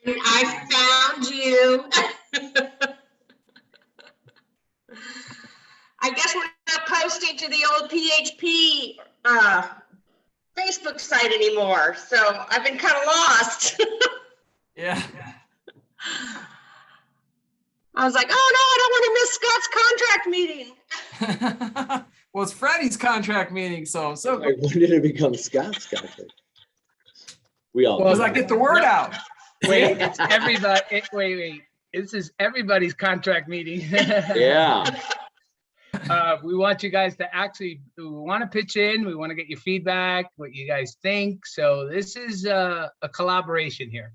I found you. I guess we're not posting to the old PHP Facebook site anymore, so I've been kind of lost. Yeah. I was like, oh no, I don't want to miss Scott's contract meeting. Well, it's Freddie's contract meeting, so When did it become Scott's contract? We all. because I get the word out. Wait, it's everybody. Wait. This is everybody's contract meeting. Yeah. We want you guys to we want to pitch in. We want to get your feedback, what you guys think. So this is a collaboration here.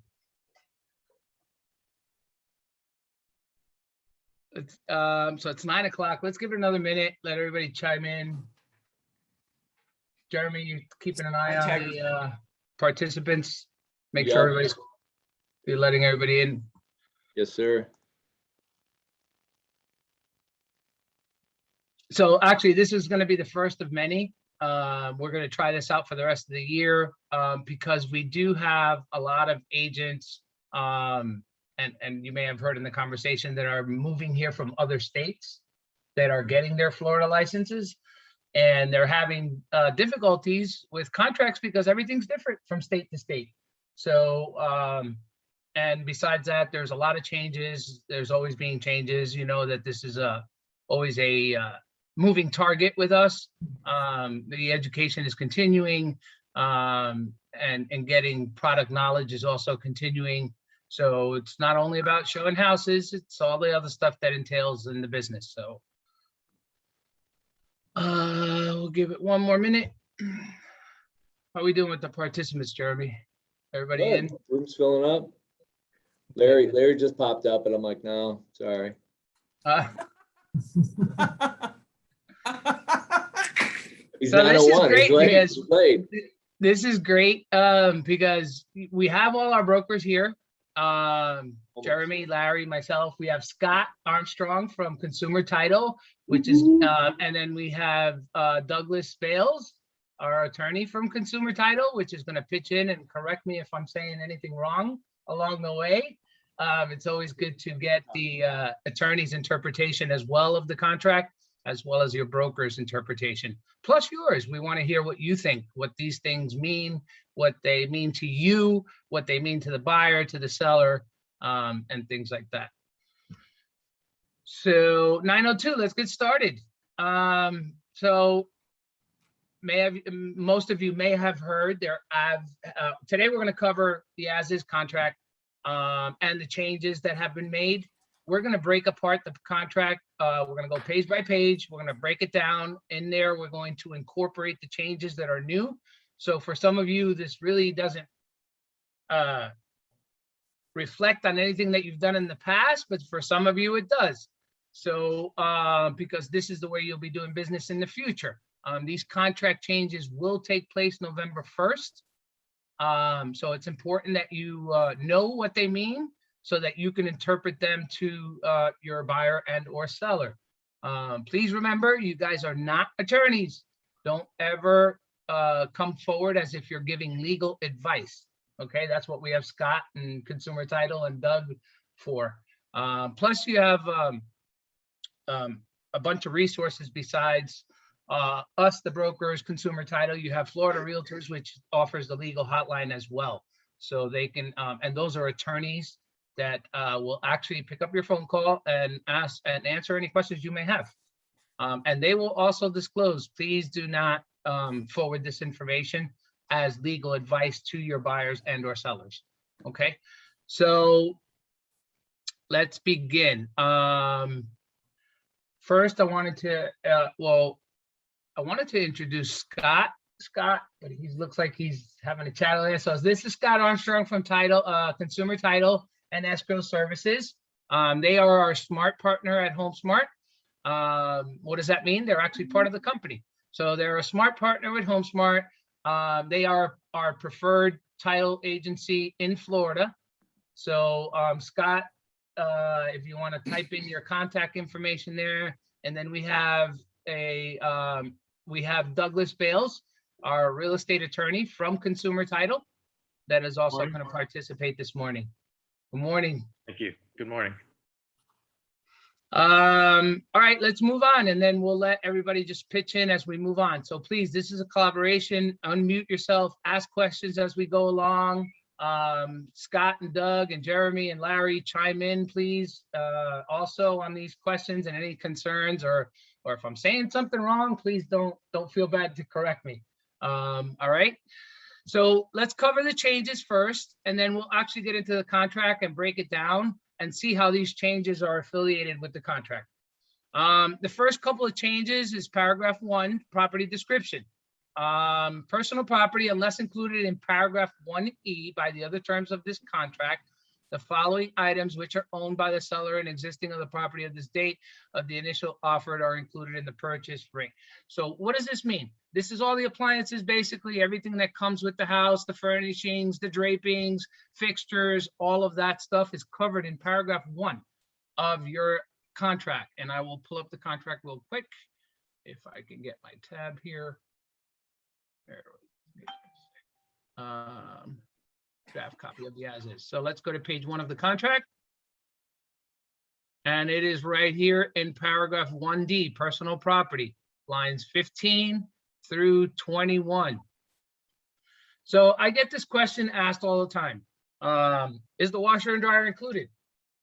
So it's 9 o'clock. Let's give it another minute. Let everybody chime in. Jeremy, you keeping an eye on the participants. Make sure you're letting everybody in. Yes, sir. So actually, this is going to be the first of many. We're going to try this out for the rest of the year because we do have a lot of agents, and you may have heard in the conversation, that are moving here from other states that are getting their Florida licenses, and they're having difficulties with contracts because everything's different from state to state. So, and besides that, there's a lot of changes. There's always being changes. You know that this is always a moving target with us. The education is continuing, and getting product knowledge is also continuing. So it's not only about showing houses, it's all the other stuff that entails in the business. So we'll give it one more minute. How are we doing with the participants, Jeremy? Everybody in? Room's filling up. Larry just popped up, and I'm like, no, sorry. He's So this is 901. great because He's late. this is great because we have all our brokers here. Jeremy, Larry, myself. We have Scott Armstrong from Consumer Title, which is, and then we have Douglas Bales, our attorney from Consumer Title, which is going to pitch in and correct me if I'm saying anything wrong along the way. It's always good to get the attorney's interpretation as well of the contract, as well as your broker's interpretation, plus yours. We want to hear what you think, what these things mean, what they mean to you, what they mean to the buyer, to the seller, and things like that. So 9:02, let's get started. So most of you may have heard today we're going to cover the as-is contract and the changes that have been made. We're going to break apart the contract. We're going to go page by page. We're going to break it down. In there, we're going to incorporate the changes that are new. So for some of you, this really doesn't reflect on anything that you've done in the past, but for some of you, it does. So because this is the way you'll be doing business in the future. These contract changes will take place November 1st. So it's important that you know what they mean, so that you can interpret them to your buyer and or seller. Please remember, you guys are not attorneys. Don't ever come forward as if you're giving legal advice. Okay, that's what we have Scott and Consumer Title and Doug for. Plus you have a bunch of resources besides us, the brokers, Consumer Title. You have Florida Realtors, which offers the legal hotline as well. So they can, and those are attorneys that will actually pick up your phone call and ask and answer any questions you may have. And they will also disclose. Please do not forward this information as legal advice to your buyers and or sellers. Okay, so let's begin. First, I wanted to introduce Scott, but he looks like he's having a chat there. So this is Scott Armstrong from Consumer Title and Escrow Services. They are our smart partner at HomeSmart. What does that mean? They're actually part of the company. So they're a smart partner with HomeSmart. They are our preferred title agency in Florida. So Scott, if you want to type in your contact information there, and then we have Douglas Bales, our real estate attorney from Consumer Title, that is also going to participate this morning. Good morning. Thank you. Good morning. All right, let's move on, and then we'll let everybody just pitch in as we move on. So please, this is a collaboration. Unmute yourself, ask questions as we go along. Scott and Doug and Jeremy and Larry, chime in, please, also on these questions and any concerns, or if I'm saying something wrong, please don't feel bad to correct me. All right. So let's cover the changes first, and then we'll actually get into the contract and break it down and see how these changes are affiliated with the contract. The first couple of changes is paragraph 1, property description. Personal property, unless included in paragraph 1E by the other terms of this contract, the following items which are owned by the seller and existing on the property of this date of the initial offered are included in the purchase rate. So what does this mean? This is all the appliances, basically everything that comes with the house, the furnishings, the drapings, fixtures, all of that stuff is covered in paragraph 1 of your contract. And I will pull up the contract real quick if I can get my tab here. There we go. Draft copy of the as is. So let's go to page 1 of the contract. And it is right here in paragraph 1D, personal property, lines 15 through 21. So I get this question asked all the time. Is the washer and dryer included?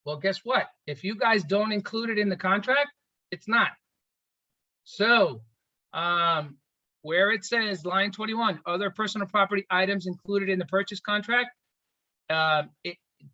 Well, guess what? If you guys don't include it in the contract, it's not. So where it says line 21, other personal property items included in the purchase contract,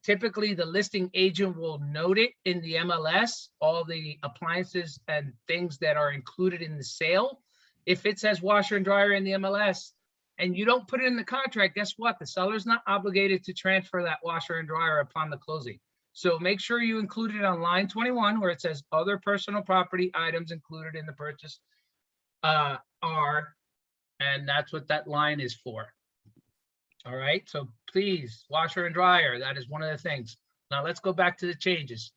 typically the listing agent will note it in the MLS, all the appliances and things that are included in the sale. If it says washer and dryer in the MLS and you don't put it in the contract, guess what? The seller's not obligated to transfer that washer and dryer upon the closing. So make sure you include it on line 21 where it says other personal property items included in the purchase are, and that's what that line is for. All right, so please, washer and dryer, that is one of the things. Now let's go back to the changes.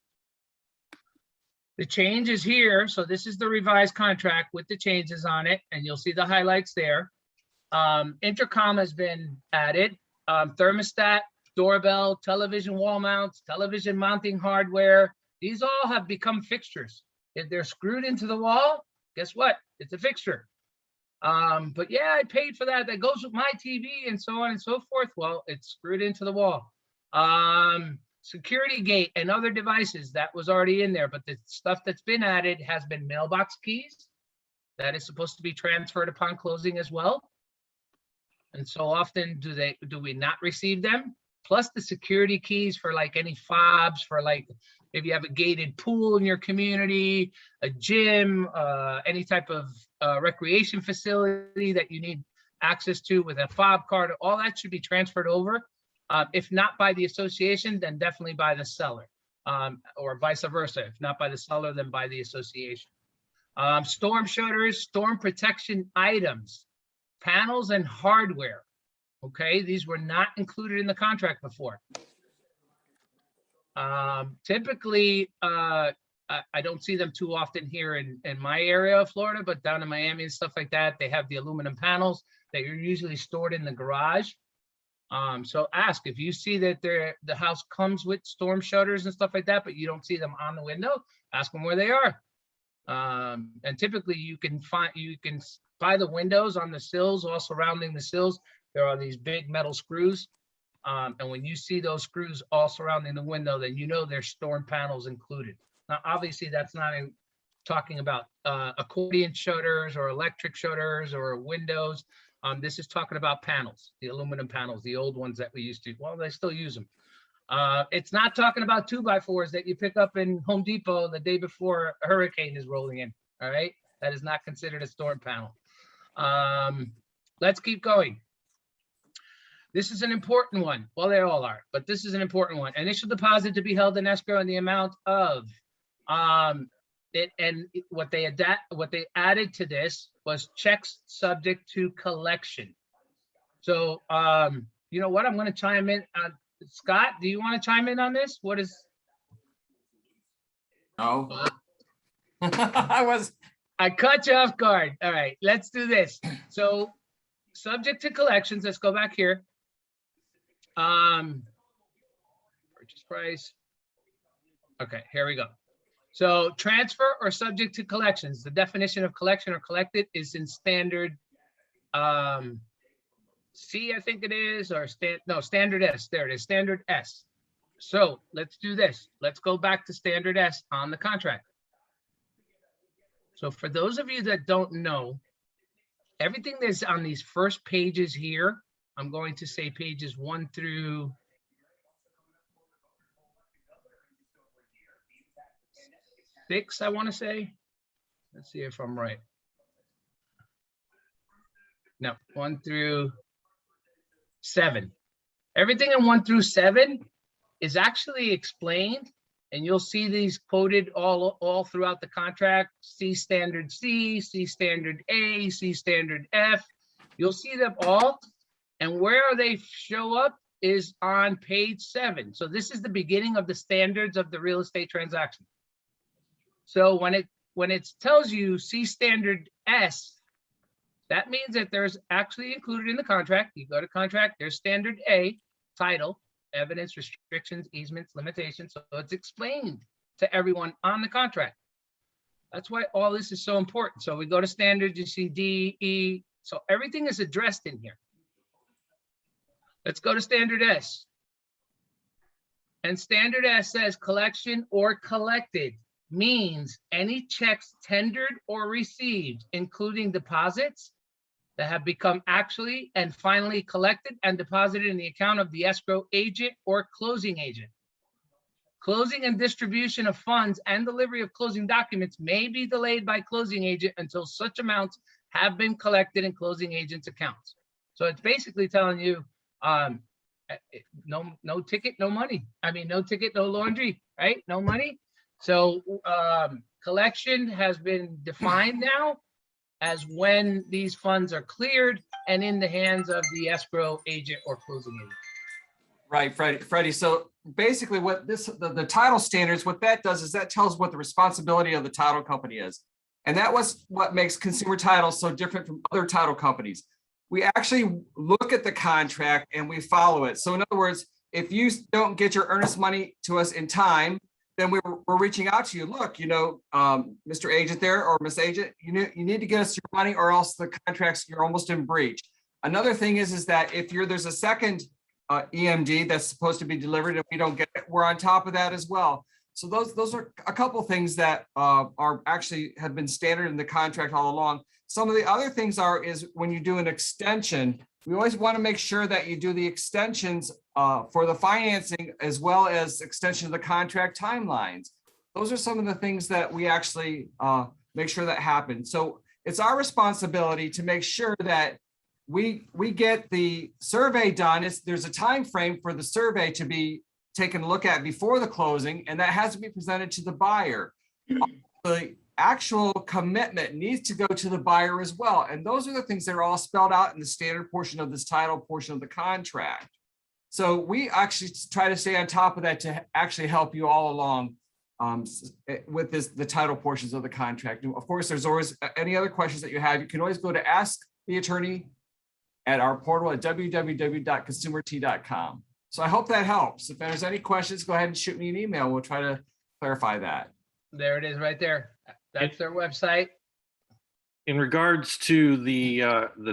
The changes here, so this is the revised contract with the changes on it, and you'll see the highlights there. Intercom has been added, thermostat, doorbell, television wall mounts, television mounting hardware. These all have become fixtures. If they're screwed into the wall, guess what? It's a fixture. But yeah, I paid for that. That goes with my TV and so on and so forth. Well, it's screwed into the wall. Security gate and other devices, that was already in there, but the stuff that's been added has been mailbox keys. That is supposed to be transferred upon closing as well. And so often do we not receive them? Plus the security keys for like any fobs, for like if you have a gated pool in your community, a gym, any type of recreation facility that you need access to with a fob card, all that should be transferred over. If not by the association, then definitely by the seller, or vice versa. If not by the seller, then by the association. Storm shutters, storm protection items, panels and hardware. Okay, these were not included in the contract before. Typically, I don't see them too often here in my area of Florida, but down in Miami and stuff like that, they have the aluminum panels that are usually stored in the garage. So ask if you see that the house comes with storm shutters and stuff like that, but you don't see them on the window, ask them where they are. And typically you can buy the windows on the sills, all surrounding the sills. There are these big metal screws. And when you see those screws all surrounding the window, then you know there's storm panels included. Now, obviously that's not talking about accordion shutters or electric shutters or windows. This is talking about panels, the aluminum panels, the old ones that we used to, well, they still use them. It's not talking about 2x4s that you pick up in Home Depot the day before a hurricane is rolling in, all right? That is not considered a storm panel. Let's keep going. This is an important one. Well, they all are, but this is an important one. Initial deposit to be held in escrow in the amount of, what they added to this was checks subject to collection. So, you know what, I'm going to chime in. Scott, do you want to chime in on this? What is? No. I cut you off guard. All right, let's do this. So, subject to collections, let's go back here. For purchase price. Okay, here we go. So transfer or subject to collections. The definition of collection or collected is in standard C, I think it is, or standard S. There it is, standard S. So let's do this. Let's go back to standard S on the contract. So for those of you that don't know, everything that's on these first pages here, I'm going to say pages 1 through 6, I want to say. Let's see if I'm right. No, 1 through 7. Everything in 1 through 7 is actually explained, and you'll see these quoted all throughout the contract. See standard C, see standard A, see standard F. You'll see them all, and where they show up is on page 7. So this is the beginning of the standards of the real estate transaction. So when it tells you see standard S, that means that there's actually included in the contract. You go to contract, there's standard A, title, evidence, restrictions, easements, limitations. So it's explained to everyone on the contract. That's why all this is so important. So we go to standards, you see D, E. So everything is addressed in here. Let's go to standard S. And standard S says collection or collected means any checks tendered or received, including deposits that have become actually and finally collected and deposited in the account of the escrow agent or closing agent. Closing and distribution of funds and delivery of closing documents may be delayed by closing agent until such amounts have been collected in closing agent's accounts. So it's basically telling you, no ticket, no money. I mean, no ticket, no laundry, right? No money. So collection has been defined now as when these funds are cleared and in the hands of the escrow agent or closing agent. Right, Freddie. So basically what the title standards, what that does is that tells what the responsibility of the title company is. And that was what makes Consumer Title so different from other title companies. We actually look at the contract and we follow it. So in other words, if you don't get your earnest money to us in time, then we're reaching out to you. Look, Mr. Agent there or Miss Agent, you need to get us your money or else the contracts, you're almost in breach. Another thing is that if there's a second EMD that's supposed to be delivered and we don't get it, we're on top of that as well. So those are a couple of things that are actually have been standard in the contract all along. Some of the other things is when you do an extension, we always want to make sure that you do the extensions for the financing as well as extension of the contract timelines. Those are some of the things that we actually make sure that happen. So it's our responsibility to make sure that we get the survey done. There's a time frame for the survey to be taken a look at before the closing, and that has to be presented to the buyer. The actual commitment needs to go to the buyer as well. And those are the things that are all spelled out in the standard portion of this title portion of the contract. So we actually try to stay on top of that to actually help you all along with the title portions of the contract. And of course, there's always any other questions that you have. You can always go to Ask the Attorney at our portal at www.consumerT.com. So I hope that helps. If there's any questions, go ahead and shoot me an email. We'll try to clarify that. There it is right there. That's their website. In regards to the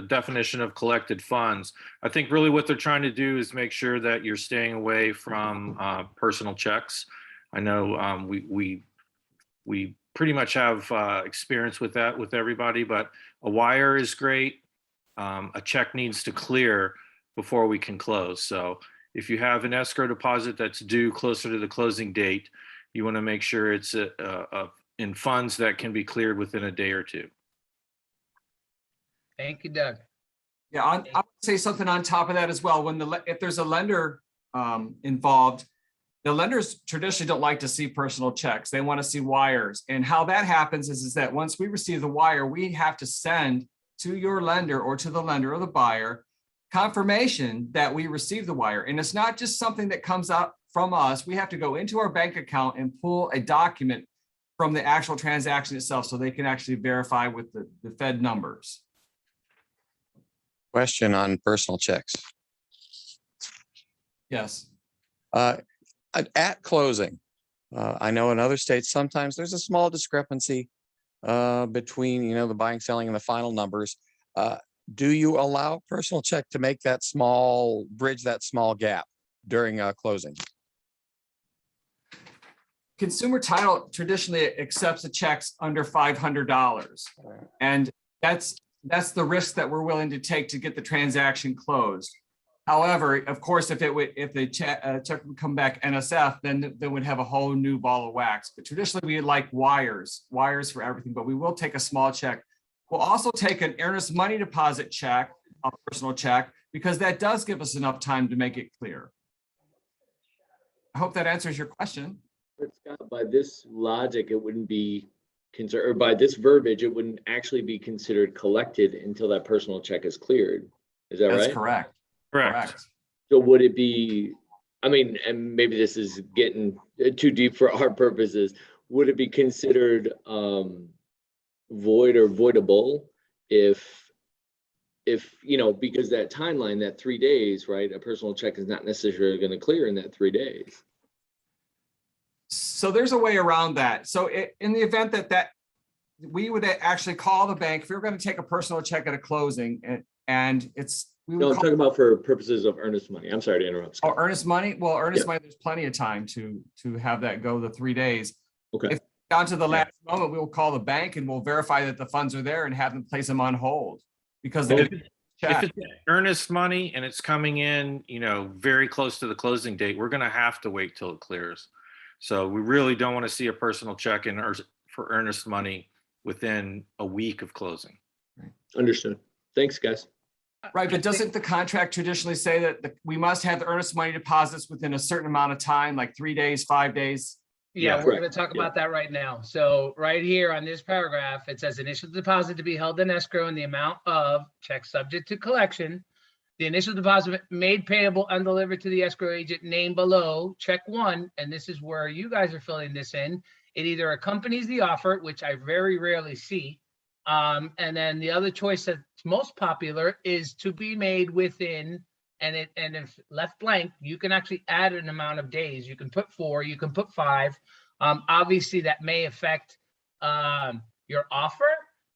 definition of collected funds, I think really what they're trying to do is make sure that you're staying away from personal checks. I know we pretty much have experience with that with everybody, but a wire is great. A check needs to clear before we can close. So if you have an escrow deposit that's due closer to the closing date, you want to make sure it's in funds that can be cleared within a day or two. Thank you, Doug. Yeah, I would say something on top of that as well. If there's a lender involved, the lenders traditionally don't like to see personal checks. They want to see wires. And how that happens is that once we receive the wire, we have to send to your lender or to the lender or the buyer confirmation that we received the wire. And it's not just something that comes out from us. We have to go into our bank account and pull a document from the actual transaction itself so they can actually verify with the Fed numbers. Question on personal checks. Yes. At closing, I know in other states, sometimes there's a small discrepancy between, you know, the buying, selling and the final numbers. Do you allow personal check to make that bridge that small gap during closing? Consumer Title traditionally accepts the checks under $500. And that's the risk that we're willing to take to get the transaction closed. However, of course, if the check would come back NSF, then we'd have a whole new ball of wax. But traditionally, we like wires for everything, but we will take a small check. We'll also take an earnest money deposit check, a personal check, because that does give us enough time to make it clear. I hope that answers your question. But Scott, by this logic, it wouldn't be considered, or by this verbiage, it wouldn't actually be considered collected until that personal check is cleared. Is that right? That's correct. Correct. So would it be, I mean, and maybe this is getting too deep for our purposes, would it be considered void or voidable if, you know, because that timeline, that 3 days, right? A personal check is not necessarily going to clear in that 3 days. So there's a way around that. So in the event that we would actually call the bank, if we were going to take a personal check at a closing and we would No, I'm call, talking about for purposes of earnest money. I'm sorry to interrupt, Scott. earnest money. Well, earnest money, there's plenty of time to have that go the 3 days. Okay. If down to the last moment, we will call the bank and we'll verify that the funds are there and have them place them on hold because If check. it's earnest money and it's coming in, you know, very close to the closing date, we're going to have to wait till it clears. So we really don't want to see a personal check in for earnest money within a week of closing. Understood. Thanks, guys. Right, but doesn't the contract traditionally say that we must have the earnest money deposits within a certain amount of time, like 3 days, 5 days? Yeah, Yeah, we're correct. going to talk about that right now. So right here on this paragraph, it says initial deposit to be held in escrow in the amount of check subject to collection. The initial deposit made payable and delivered to the escrow agent named below, check 1, and this is where you guys are filling this in. It either accompanies the offer, which I very rarely see, and then the other choice that's most popular is to be made within, and if left blank, you can actually add an amount of days. You can put 4, you can put 5. Obviously, that may affect your offer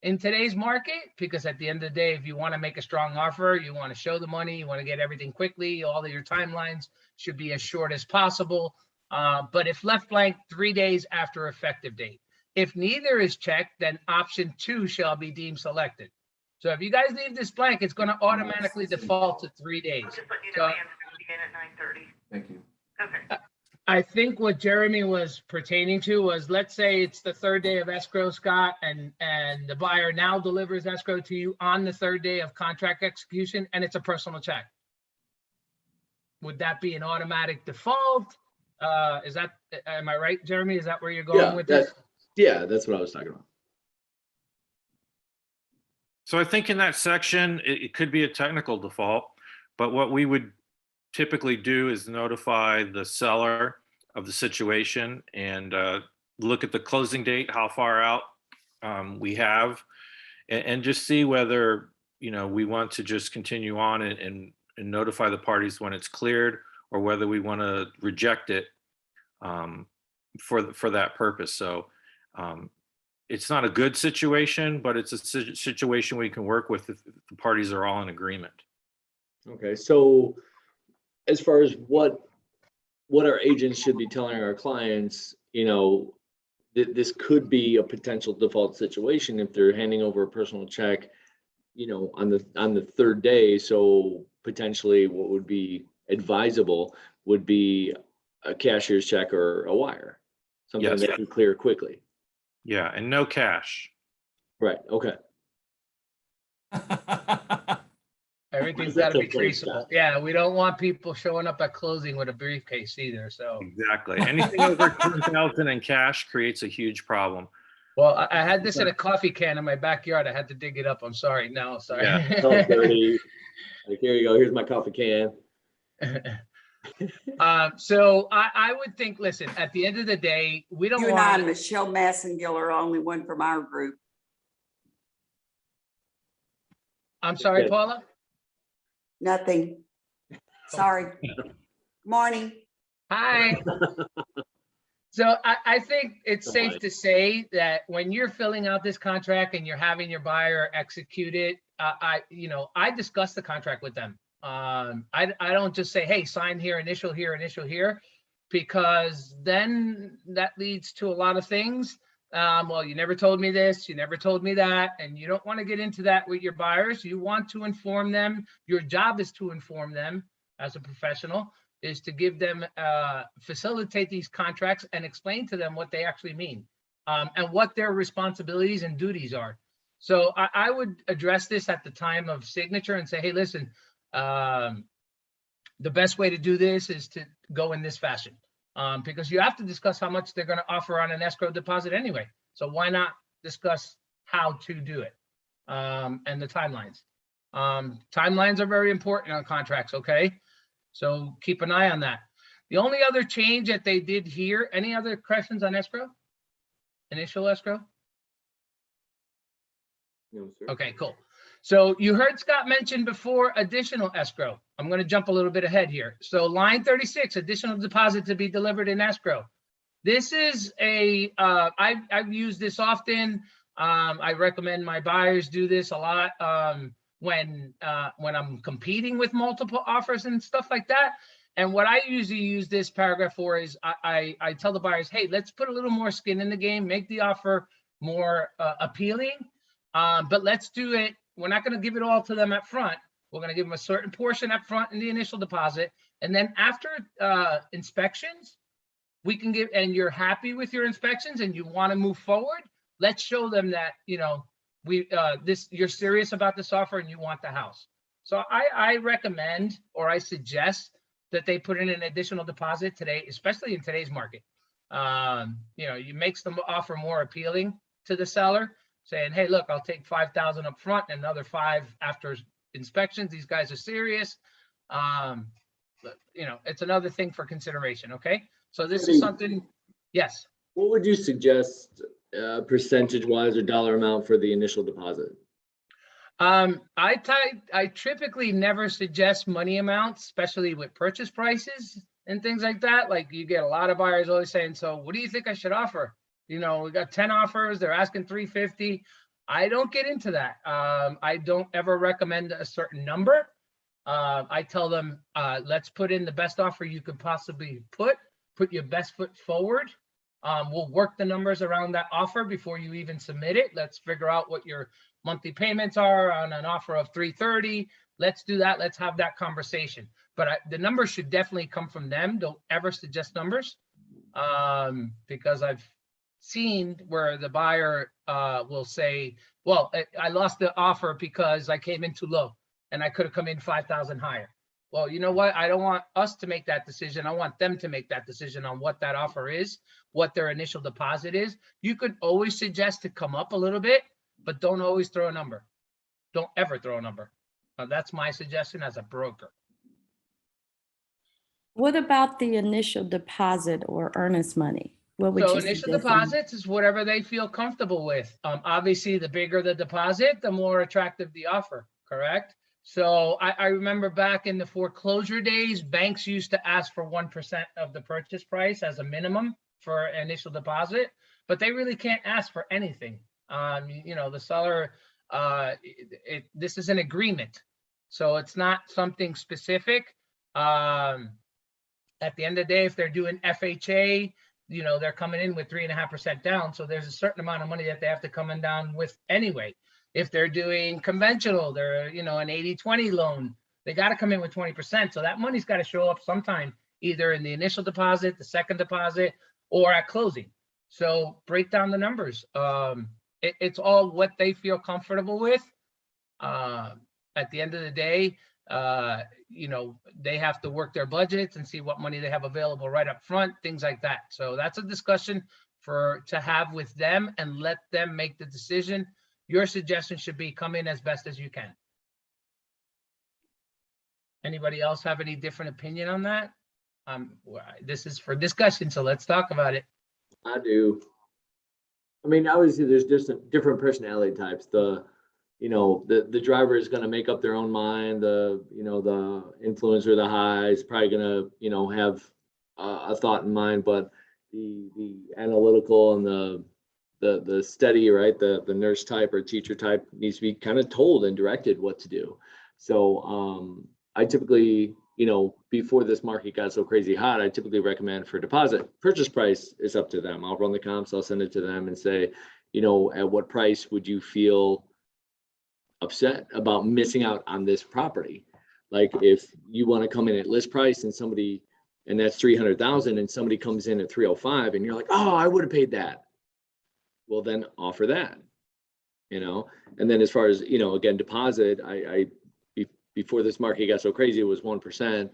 in today's market, because at the end of the day, if you want to make a strong offer, you want to show the money, you want to get everything quickly, all of your timelines should be as short as possible. But if left blank, 3 days after effective date. If neither is checked, then option 2 shall be deemed selected. So if you guys leave this blank, it's going to automatically default to 3 days. Just let you So- know Anne's gonna be in at 9:30. Thank you. Okay. I think what Jeremy was pertaining to was, let's say it's the 3rd day of escrow, Scott, and the buyer now delivers escrow to you on the 3rd day of contract execution, and it's a personal check. Would that be an automatic default? Am I right, Jeremy? Is that where you're going with this? Yeah, that's what I was talking about. So I think in that section, it could be a technical default, but what we would typically do is notify the seller of the situation and look at the closing date, how far out we have, and just see whether, you know, we want to just continue on and notify the parties when it's cleared, or whether we want to reject it for that purpose. So it's not a good situation, but it's a situation we can work with if the parties are all in agreement. Okay, so as far as what our agents should be telling our clients, you know, this could be a potential default situation if they're handing over a personal check, you know, on the 3rd day. So potentially what would be advisable would be a cashier's check or a wire, something Yes. that can clear quickly. Yeah, and no cash. Right, okay. Everything's That's got to be okay, traceable. Scott. Yeah, we don't want people showing up at closing with a briefcase either. So, Exactly. Anything over 10,000 in cash creates a huge problem. well, I had this in a coffee can in my backyard. I had to dig it up. I'm sorry. No, sorry. Yeah. Oh, dirty. Like, here you go, here's my coffee can. So I would think, listen, at the end of the day, we don't You and I, want, Michelle Massengill, are only one from our group. I'm sorry, Okay. Paula. Nothing. Sorry. Morning. Hi. So I think it's safe Hi. to say that when you're filling out this contract and you're having your buyer execute it, I discuss the contract with them. I don't just say, hey, sign here, initial here, because then that leads to a lot of things. Well, you never told me this, you never told me that, and you don't want to get into that with your buyers. You want to inform them. Your job is to inform them as a professional, is to give them, facilitate these contracts and explain to them what they actually mean, and what their responsibilities and duties are. So I would address this at the time of signature and say, hey, listen, the best way to do this is to go in this fashion, because you have to discuss how much they're going to offer on an escrow deposit anyway. So why not discuss how to do it, and the timelines. Timelines are very important on contracts, okay? So keep an eye on that. The only other change that they did here, any other questions on escrow? Initial escrow? No, sir. Okay, cool. So you heard Scott mention before additional escrow. I'm going to jump a little bit ahead here. So line 36, additional deposit to be delivered in escrow. This is a, I've used this often. I recommend my buyers do this a lot when I'm competing with multiple offers and stuff like that. And what I usually use this paragraph for is I tell the buyers, hey, let's put a little more skin in the game, make the offer more appealing. But let's do it. We're not going to give it all to them up front. We're going to give them a certain portion up front in the initial deposit. And then after inspections, we can give, and you're happy with your inspections and you want to move forward, let's show them that, you know, you're serious about this offer and you want the house. So I recommend, or I suggest that they put in an additional deposit today, especially in today's market. You know, it makes the offer more appealing to the seller, saying, hey, look, I'll take 5,000 up front and another 5 after inspections. These guys are serious. But, you know, it's another thing for consideration. Okay. So this is something, yes. What would you suggest percentage wise or dollar amount for the initial deposit? I typically never suggest money amounts, especially with purchase prices and things like that. Like you get a lot of buyers always saying, so what do you think I should offer? You know, we got 10 offers, they're asking 350. I don't get into that. I don't ever recommend a certain number. I tell them, let's put in the best offer you could possibly put your best foot forward. We'll work the numbers around that offer before you even submit it. Let's figure out what your monthly payments are on an offer of 330. Let's do that. Let's have that conversation. But the numbers should definitely come from them. Don't ever suggest numbers, because I've seen where the buyer will say, well, I lost the offer because I came in too low and I could have come in 5,000 higher. Well, you know what? I don't want us to make that decision. I want them to make that decision on what that offer is, what their initial deposit is. You could always suggest to come up a little bit, but don't always throw a number. Don't ever throw a number. That's my suggestion as a broker. What about the initial deposit or earnest money? What would So you initial suggest? deposits is whatever they feel comfortable with. Obviously, the bigger the deposit, the more attractive the offer, correct? So I remember back in the foreclosure days, banks used to ask for 1% of the purchase price as a minimum for initial deposit, but they really can't ask for anything. You know, the seller, this is an agreement, so it's not something specific. At the end of the day, if they're doing FHA, you know, they're coming in with 3.5% down. So there's a certain amount of money that they have to come in down with anyway. If they're doing conventional, they're, you know, an 80-20 loan, they got to come in with 20%. So that money's got to show up sometime, either in the initial deposit, the second deposit, or at closing. So break down the numbers. It's all what they feel comfortable with. At the end of the day, you know, they have to work their budgets and see what money they have available right up front, things like that. So that's a discussion to have with them and let them make the decision. Your suggestion should be come in as best as you can. Anybody else have any different opinion on that? This is for discussion, so let's talk about it. I do. I mean, obviously there's just different personality types. The driver is going to make up their own mind. The influencer, the high is probably going to, have a thought in mind, but the analytical and the steady, right, the nurse type or teacher type needs to be kind of told and directed what to do. So I typically, before this market got so crazy hot, I typically recommend for deposit. Purchase price is up to them. I'll run the comps, I'll send it to them and say, at what price would you feel upset about missing out on this property? Like if you want to come in at list price and that's 300,000 and somebody comes in at 305 and you're like, oh, I would have paid that. Well, then offer that, and then as far as, again, deposit, before this market got so crazy, it was 1%.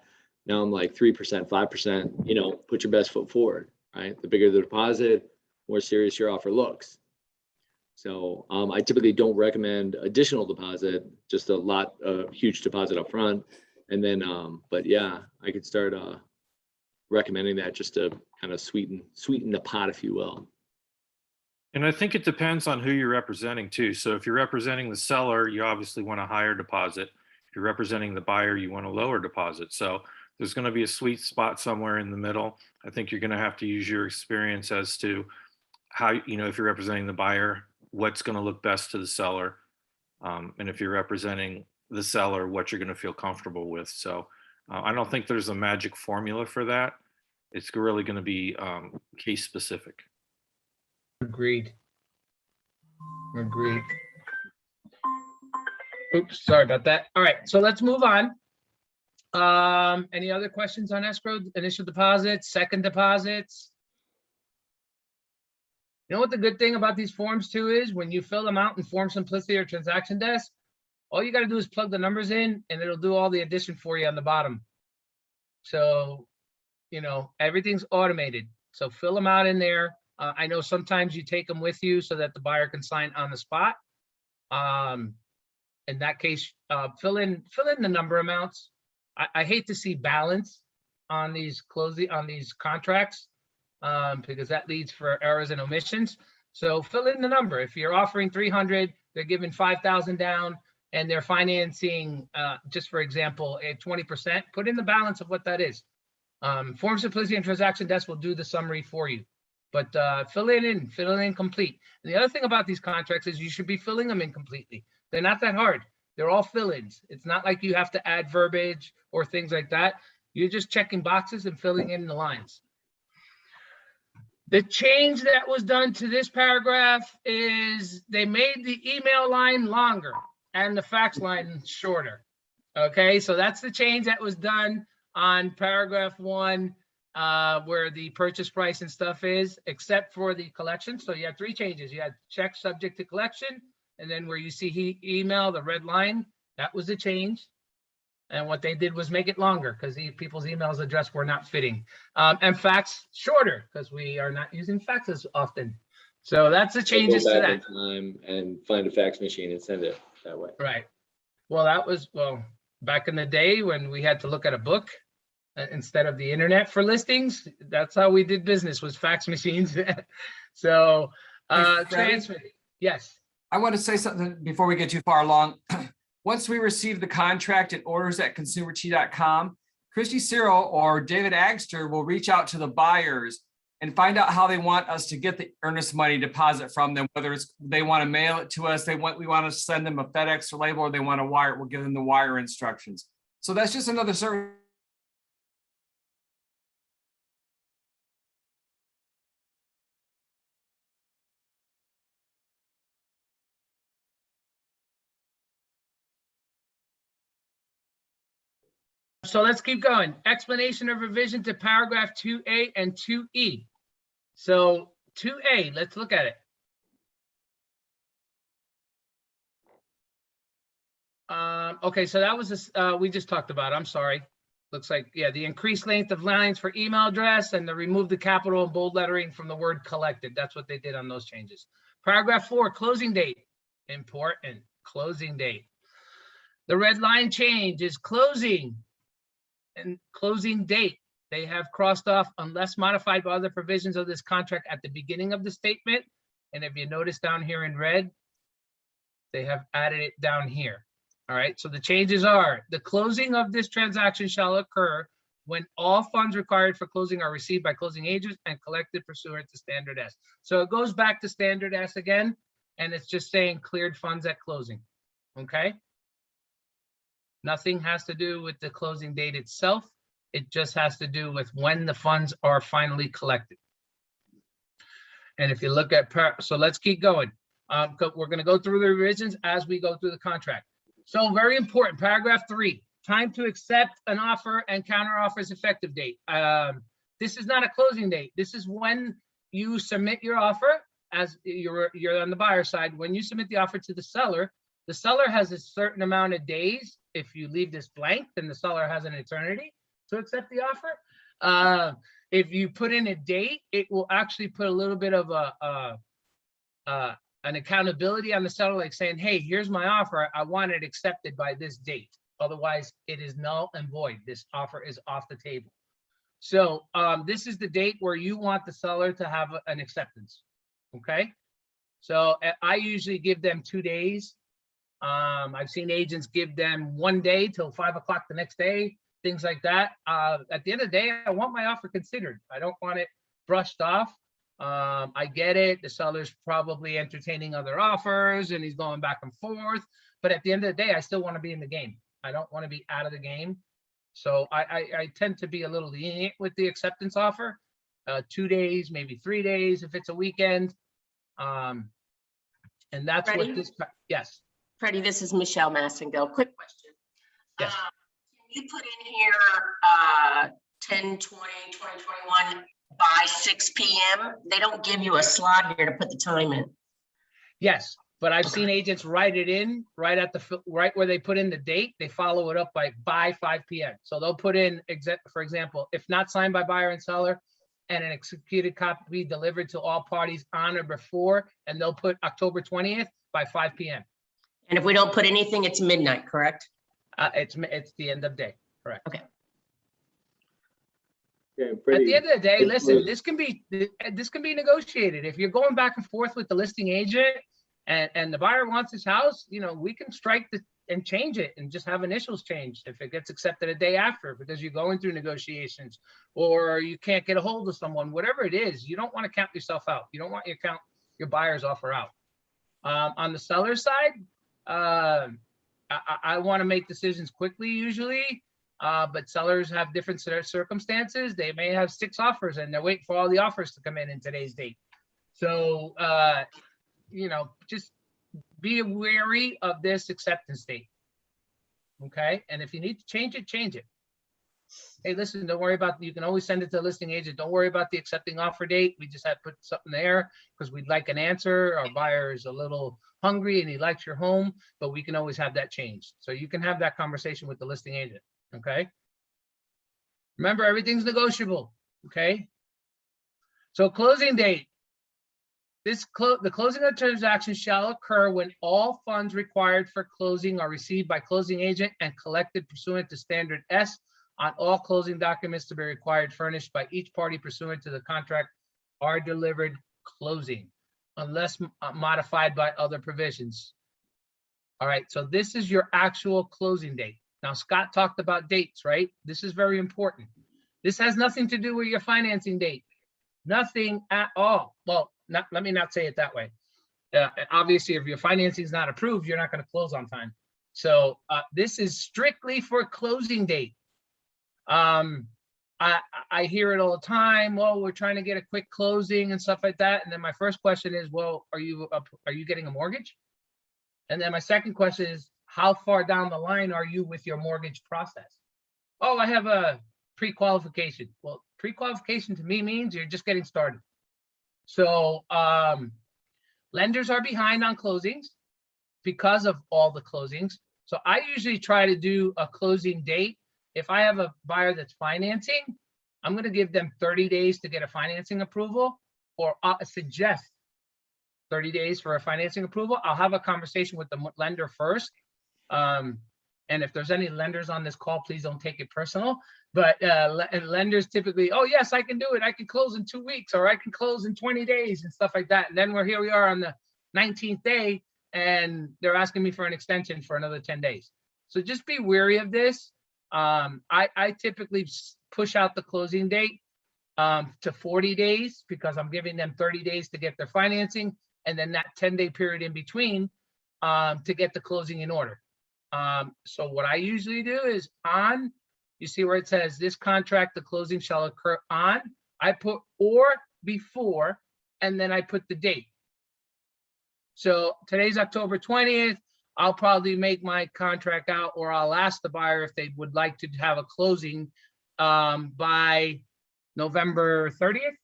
Now I'm like 3%, 5%, put your best foot forward, right? The bigger the deposit, more serious your offer looks. So I typically don't recommend additional deposit, just a huge deposit up front. And then, but yeah, I could start recommending that just to kind of sweeten the pot, if you will. And I think it depends on who you're representing too. So if you're representing the seller, you obviously want a higher deposit. If you're representing the buyer, you want a lower deposit. So there's going to be a sweet spot somewhere in the middle. I think you're going to have to use your experience as to how, if you're representing the buyer, what's going to look best to the seller. And if you're representing the seller, what you're going to feel comfortable with. So I don't think there's a magic formula for that. It's really going to be case specific. Agreed. Oops, sorry about that. All right, so let's move on. Any other questions on escrow, initial deposits, second deposits? You know what the good thing about these forms too is when you fill them out in Form Simplicity or Transaction Desk, all you got to do is plug the numbers in and it'll do all the addition for you on the bottom. So, everything's automated. So fill them out in there. I know sometimes you take them with you so that the buyer can sign on the spot. In that case, fill in the number amounts. I hate to see balance on these contracts because that leads for errors and omissions. So fill in the number. If you're offering 300, they're giving 5,000 down and they're financing, just for example, a 20%, put in the balance of what that is. Form Simplicity and Transaction Desk will do the summary for you. But fill it in complete. And the other thing about these contracts is you should be filling them in completely. They're not that hard. They're all fill-ins. It's not like you have to add verbiage or things like that. You're just checking boxes and filling in the lines. The change that was done to this paragraph is they made the email line longer and the fax line shorter. Okay, so that's the change that was done on paragraph 1. Where the purchase price and stuff is, except for the collection. So you had 3 changes. You had check subject to collection, and then where you see email, the red line, that was the change. And what they did was make it longer because people's emails address were not fitting. And fax shorter because we are not using faxes often. So that's the changes to that. Time and find a fax machine and send it that way. Right. Well, that was, back in the day when we had to look at a book instead of the internet for listings. That's how we did business, was fax machines. So transfer. Yes. I want to say something before we get too far along. Once we receive the contract and orders at consumertea.com, Christy Cyril or David Agster will reach out to the buyers and find out how they want us to get the earnest money deposit from them, whether it's they want to mail it to us, we want to send them a FedEx or label, or they want to wire it, we'll give them the wire instructions. So that's just another service. So let's keep going. Explanation of revision to paragraph 2A and 2E. So 2A, let's look at it. Okay, so that was we just talked about. I'm sorry. Looks like, yeah, the increased length of lines for email address and the remove the capital and bold lettering from the word collected. That's what they did on those changes. Paragraph 4, closing date. Important, closing date. The red line change is closing and closing date. They have crossed off unless modified by other provisions of this contract at the beginning of the statement. And if you notice down here in red, they have added it down here. All right, so the changes are: the closing of this transaction shall occur when all funds required for closing are received by closing agents and collected pursuant to standard S. So it goes back to standard S again, and it's just saying cleared funds at closing, okay? Nothing has to do with the closing date itself. It just has to do with when the funds are finally collected. And if you look at, so let's keep going. We're gonna go through the revisions as we go through the contract. So very important, paragraph 3, time to accept an offer and counter offers effective date. This is not a closing date. This is when you submit your offer as you're on the buyer side. When you submit the offer to the seller has a certain amount of days. If you leave this blank, then the seller has an eternity to accept the offer. If you put in a date, it will actually put a little bit of an accountability on the seller, like saying, hey, here's my offer. I want it accepted by this date. Otherwise, it is null and void. This offer is off the table. So this is the date where you want the seller to have an acceptance. Okay. So I usually give them 2 days. I've seen agents give them 1 day till 5 o'clock the next day, things like that. At the end of the day, I want my offer considered. I don't want it brushed off. I get it. The seller's probably entertaining other offers and he's going back and forth. But at the end of the day, I still want to be in the game. I don't want to be out of the game. So I tend to be a little lenient with the acceptance offer. 2 days, maybe 3 days if it's a weekend. And that's Ready? what this, yes. Freddie, this is Michelle Massengale. Quick question. Yes. Can you put in here 10, 20, 2021 by 6 p.m.? They don't give you a slot here to put the time in. Yes, but I've seen agents write it in right where they put in the date. They follow it up by 5 p.m. So they'll put in, for example, if not signed by buyer and seller, and an executed copy delivered to all parties on or before, and they'll put October 20th by 5 p.m. And if we don't put anything, it's midnight, correct? It's the end of day, correct? Okay. Okay, At Freddie, the end of the day, it listen, was- this can be negotiated. If you're going back and forth with the listing agent and the buyer wants his house, we can strike and change it and just have initials changed if it gets accepted a day after because you're going through negotiations or you can't get a hold of someone, whatever it is. You don't want to count yourself out. You don't want to count your buyer's offer out. On the seller side, I want to make decisions quickly usually, but sellers have different circumstances. They may have 6 offers and they're waiting for all the offers to come in today's date. So, just be wary of this acceptance date. Okay. And if you need to change it, change it. Hey, listen, don't worry about, you can always send it to the listing agent. Don't worry about the accepting offer date. We just had to put something there because we'd like an answer. Our buyer is a little hungry and he likes your home, but we can always have that changed. So you can have that conversation with the listing agent. Okay. Remember, everything's negotiable. Okay. So closing date. The closing of the transaction shall occur when all funds required for closing are received by closing agent and collected pursuant to standard S on all closing documents to be required furnished by each party pursuant to the contract are delivered closing unless modified by other provisions. All right, so this is your actual closing date. Now, Scott talked about dates, right? This is very important. This has nothing to do with your financing date. Nothing at all. Well, let me not say it that way. Obviously, if your financing is not approved, you're not going to close on time. So this is strictly for closing date. I hear it all the time. Well, we're trying to get a quick closing and stuff like that. And then my first question is, well, are you getting a mortgage? And then my second question is, how far down the line are you with your mortgage process? Oh, I have a pre-qualification. Well, pre-qualification to me means you're just getting started. So lenders are behind on closings because of all the closings. So I usually try to do a closing date. If I have a buyer that's financing, I'm going to give them 30 days to get a financing approval, or suggest 30 days for a financing approval. I'll have a conversation with the lender first. And if there's any lenders on this call, please don't take it personal. But lenders typically, oh, yes, I can do it. I can close in 2 weeks, or I can close in 20 days and stuff like that. And then here we are on the 19th day, and they're asking me for an extension for another 10 days. So just be wary of this. I typically push out the closing date to 40 days because I'm giving them 30 days to get their financing, and then that 10-day period in between to get the closing in order. So what I usually do is you see where it says this contract, the closing shall occur on, I put or before, and then I put the date. So today's October 20th. I'll probably make my contract out, or I'll ask the buyer if they would like to have a closing by November 30th,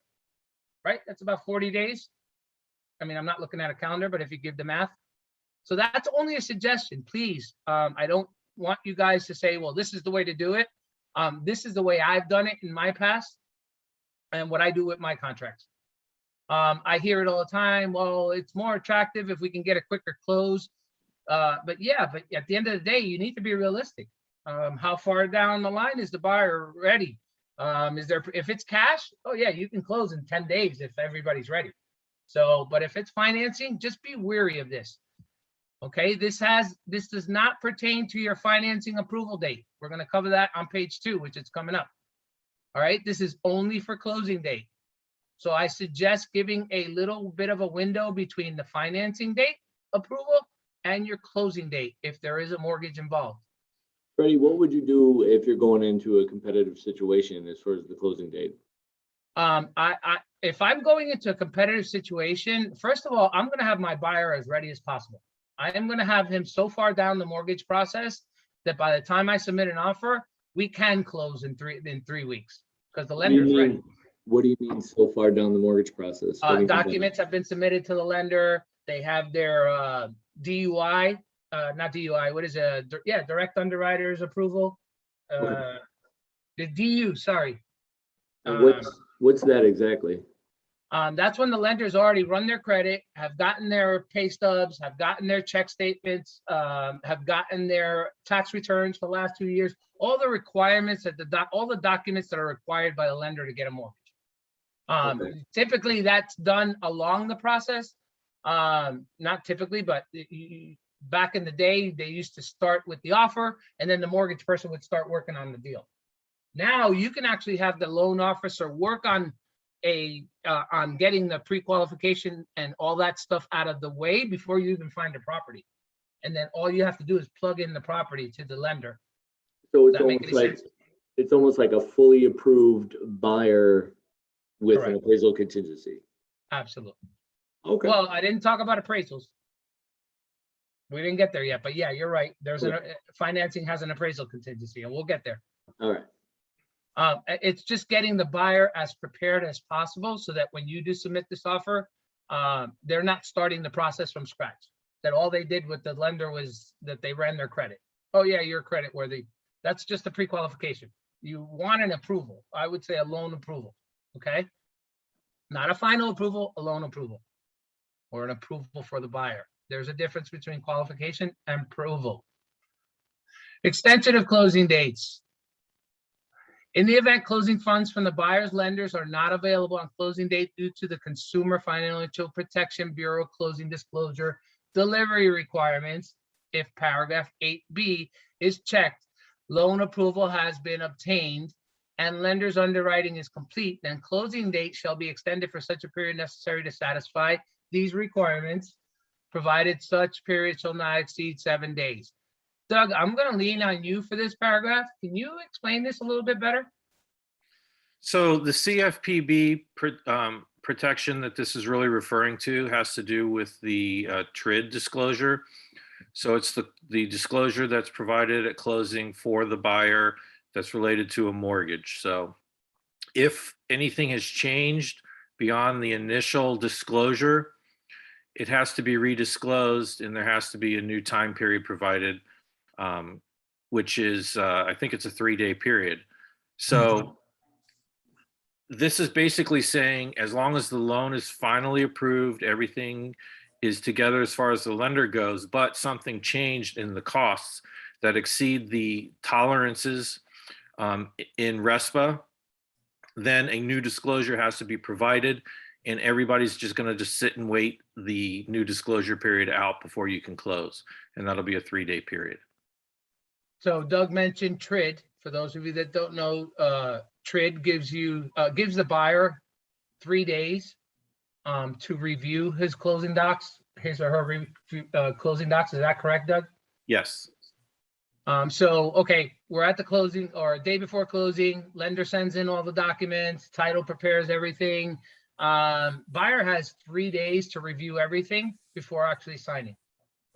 right? That's about 40 days. I mean, I'm not looking at a calendar, but if you give the math. So that's only a suggestion, please. I don't want you guys to say, well, this is the way to do it. This is the way I've done it in my past and what I do with my contracts. I hear it all the time. Well, it's more attractive if we can get a quicker close. But at the end of the day, you need to be realistic. How far down the line is the buyer ready? If it's cash, oh yeah, you can close in 10 days if everybody's ready. So, but if it's financing, just be wary of this. Okay, this does not pertain to your financing approval date. We're going to cover that on page 2, which is coming up. All right, this is only for closing date. So I suggest giving a little bit of a window between the financing date approval and your closing date if there is a mortgage involved. Freddie, what would you do if you're going into a competitive situation as far as the closing date? If I'm going into a competitive situation, first of all, I'm going to have my buyer as ready as possible. I am going to have him so far down the mortgage process that by the time I submit an offer, we can close in 3 weeks because the lender's ready. What do you mean so far down the mortgage process? Documents have been submitted to the lender. They have their DUI, not DUI, what is it? Yeah, direct underwriter's approval. The DU, sorry. What's that exactly? That's when the lenders already run their credit, have gotten their pay stubs, have gotten their check statements, have gotten their tax returns for the last 2 years, all the requirements that all the documents that are required by the lender to get a mortgage. Okay. Typically that's done along the process. Not typically, but back in the day, they used to start with the offer and then the mortgage person would start working on the deal. Now you can actually have the loan officer work on getting the pre-qualification and all that stuff out of the way before you even find a property. And then all you have to do is plug in the property to the lender. So it's almost like a fully approved buyer with Correct. an appraisal contingency. Absolutely. Okay. Well, I didn't talk about appraisals. We didn't get there yet, but yeah, you're right. There's financing has an appraisal contingency and we'll get there. All right. It's just getting the buyer as prepared as possible so that when you do submit this offer, they're not starting the process from scratch. That all they did with the lender was that they ran their credit. Oh yeah, you're credit worthy. That's just a pre-qualification. You want an approval. I would say a loan approval, okay? Not a final approval, a loan approval, or an approval for the buyer. There's a difference between qualification and approval. Extension of closing dates. In the event closing funds from the buyer's lenders are not available on closing date due to the Consumer Financial Protection Bureau closing disclosure delivery requirements, if paragraph 8B is checked, loan approval has been obtained, and lender's underwriting is complete, then closing date shall be extended for such a period necessary to satisfy these requirements, provided such period shall not exceed 7 days. Doug, I'm going to lean on you for this paragraph. Can you explain this a little bit better? So the CFPB protection that this is really referring to has to do with the TRID disclosure. So it's the disclosure that's provided at closing for the buyer that's related to a mortgage. So if anything has changed beyond the initial disclosure, it has to be redisclosed and there has to be a new time period provided, which is, I think it's a 3-day period. So this is basically saying, as long as the loan is finally approved, everything is together as far as the lender goes, but something changed in the costs that exceed the tolerances in RESPA, then a new disclosure has to be provided and everybody's just going to just sit and wait the new disclosure period out before you can close. And that'll be a 3-day period. So Doug mentioned TRID. For those of you that don't know, TRID gives you, gives the buyer 3 days to review his closing docs, his or her closing docs. Is that correct, Doug? Yes. So, okay, we're at the closing or day before closing, lender sends in all the documents, title prepares everything. Buyer has 3 days to review everything before actually signing.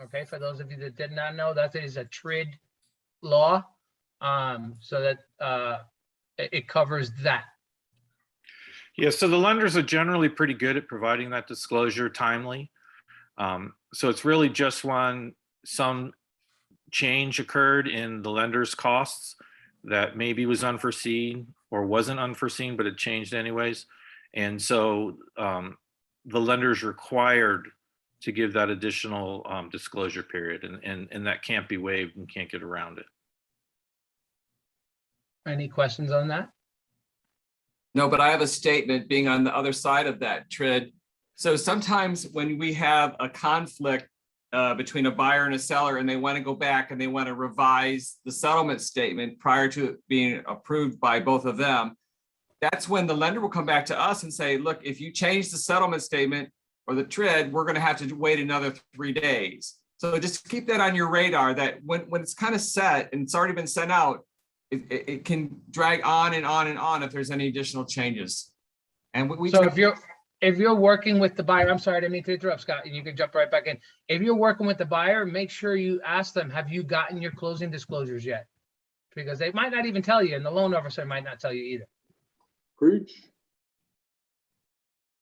Okay, for those of you that did not know, that is a TRID law. So that it covers that. Yeah, so the lenders are generally pretty good at providing that disclosure timely. So it's really just when some change occurred in the lender's costs that maybe was unforeseen or wasn't unforeseen, but it changed anyways. And so the lender is required to give that additional disclosure period, and that can't be waived and can't get around it. Any questions on that? No, but I have a statement being on the other side of that, TRID. So sometimes when we have a conflict between a buyer and a seller, and they want to go back and they want to revise the settlement statement prior to it being approved by both of them, that's when the lender will come back to us and say, look, if you change the settlement statement or the TRID, we're going to have to wait another 3 days. So just keep that on your radar, that when it's kind of set and it's already been sent out, it can drag on and on and on if there's any additional changes. And So if you're working with the buyer, I'm sorry, I didn't mean to interrupt, Scott, and you can jump right back in. If you're working with the buyer, make sure you ask them, have you gotten your closing disclosures yet? Because they might not even tell you, and the loan officer might not tell you either. Preach.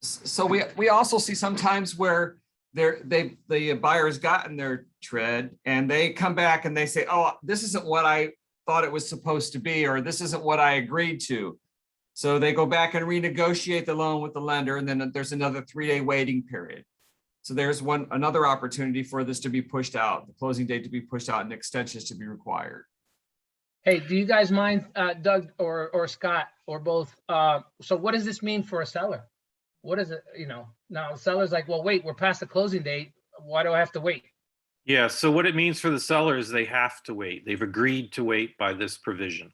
So we also see sometimes where the buyer has gotten their TRID and they come back and they say, oh, this isn't what I thought it was supposed to be, or this isn't what I agreed to. So they go back and renegotiate the loan with the lender, and then there's another 3-day waiting period. So there's another opportunity for this to be pushed out, the closing date to be pushed out, and extensions to be required. Hey, do you guys mind, Doug or Scott or both? So what does this mean for a seller? What is it, now seller's like, well, wait, we're past the closing date. Why do I have to wait? Yeah, so what it means for the seller is they have to wait. They've agreed to wait by this provision.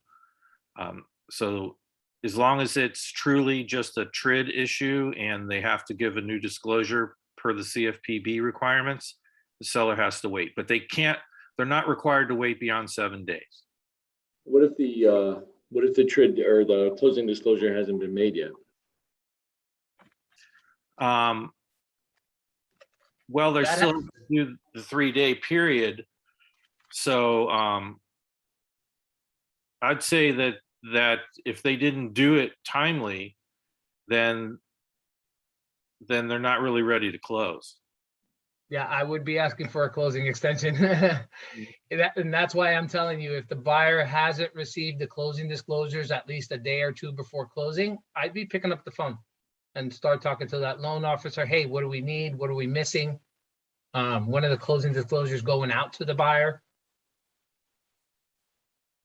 So as long as it's truly just a TRID issue and they have to give a new disclosure per the CFPB requirements, the seller has to wait. But they're not required to wait beyond 7 days. What if the TRID or the closing disclosure hasn't been made yet? Well, they're still do the 3-day period. So I'd say that if they didn't do it timely, then they're not really ready to close. Yeah, I would be asking for a closing extension. And that's why I'm telling you, if the buyer hasn't received the closing disclosures at least a day or two before closing, I'd be picking up the phone and start talking to that loan officer. Hey, what do we need? What are we missing? When are the closing disclosures going out to the buyer?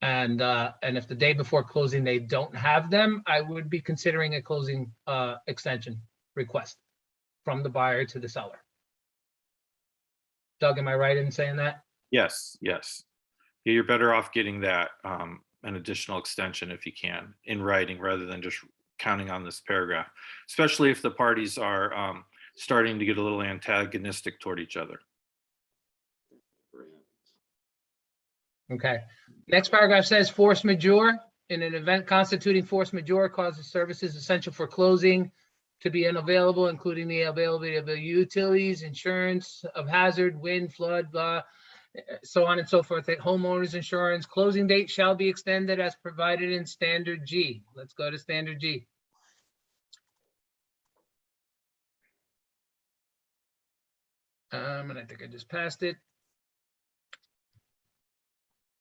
And if the day before closing they don't have them, I would be considering a closing extension request from the buyer to the seller. Doug, am I right in saying that? Yes. Yeah, you're better off getting that an additional extension if you can in writing rather than just counting on this paragraph, especially if the parties are starting to get a little antagonistic toward each other. Okay. Next paragraph says force majeure. In an event constituting force majeure causes services essential for closing to be unavailable, including the availability of the utilities, insurance of hazard, wind, flood, blah, so on and so forth. Homeowners insurance closing date shall be extended as provided in Standard G. Let's go to Standard G. And I think I just passed it.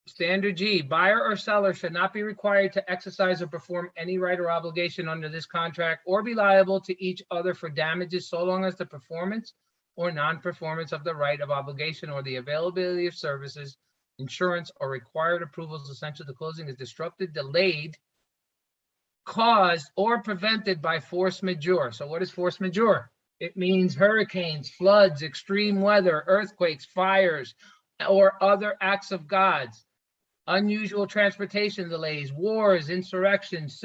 Standard G, buyer or seller should not be required to exercise or perform any right or obligation under this contract or be liable to each other for damages so long as the performance or non-performance of the right of obligation or the availability of services, insurance, or required approvals essential to closing is disrupted, delayed, caused, or prevented by force majeure. So what is force majeure? It means hurricanes, floods, extreme weather, earthquakes, fires, or other acts of God's. unusual transportation delays, wars, insurrections,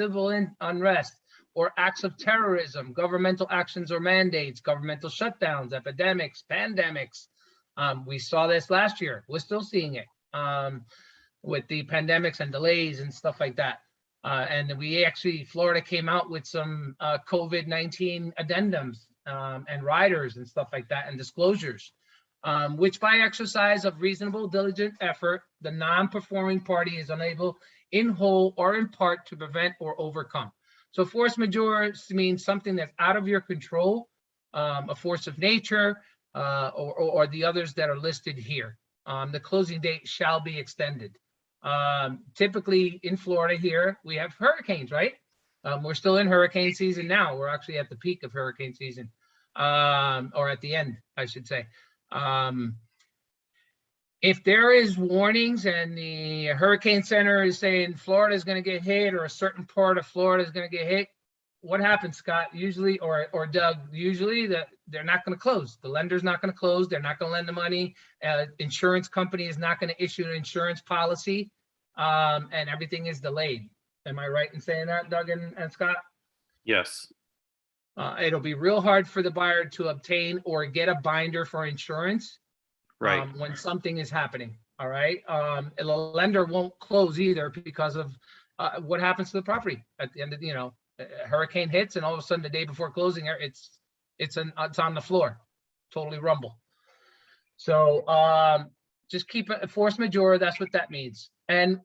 unrest, or acts of terrorism, governmental actions or mandates, governmental shutdowns, epidemics, pandemics. We saw this last year. We're still seeing it with the pandemics and delays and stuff like that. And we actually, Florida came out with some COVID-19 addendums and riders and stuff like that and disclosures, which by exercise of reasonable, diligent effort, the non-performing party is unable in whole or in part to prevent or overcome. So force majeure means something that's out of your control, a force of nature, or the others that are listed here. The closing date shall be extended. Typically in Florida here, we have hurricanes, right? We're still in hurricane season now. We're actually at the peak of hurricane season, or at the end, I should say. If there is warnings and the Hurricane Center is saying Florida is going to get hit or a certain part of Florida is going to get hit, what happens, Scott? Usually, or Doug, usually they're not going to close. The lender's not going to close. They're not going to lend the money. Insurance company is not going to issue an insurance policy, and everything is delayed. Am I right in saying that, Doug and Scott? Yes. It'll be real hard for the buyer to obtain or get a binder for insurance. Right. When something is happening. All right. The lender won't close either because of what happens to the property at the end of, a hurricane hits and all of a sudden the day before closing, it's on the floor, totally rumble. So just keep it force majeure. That's what that means. And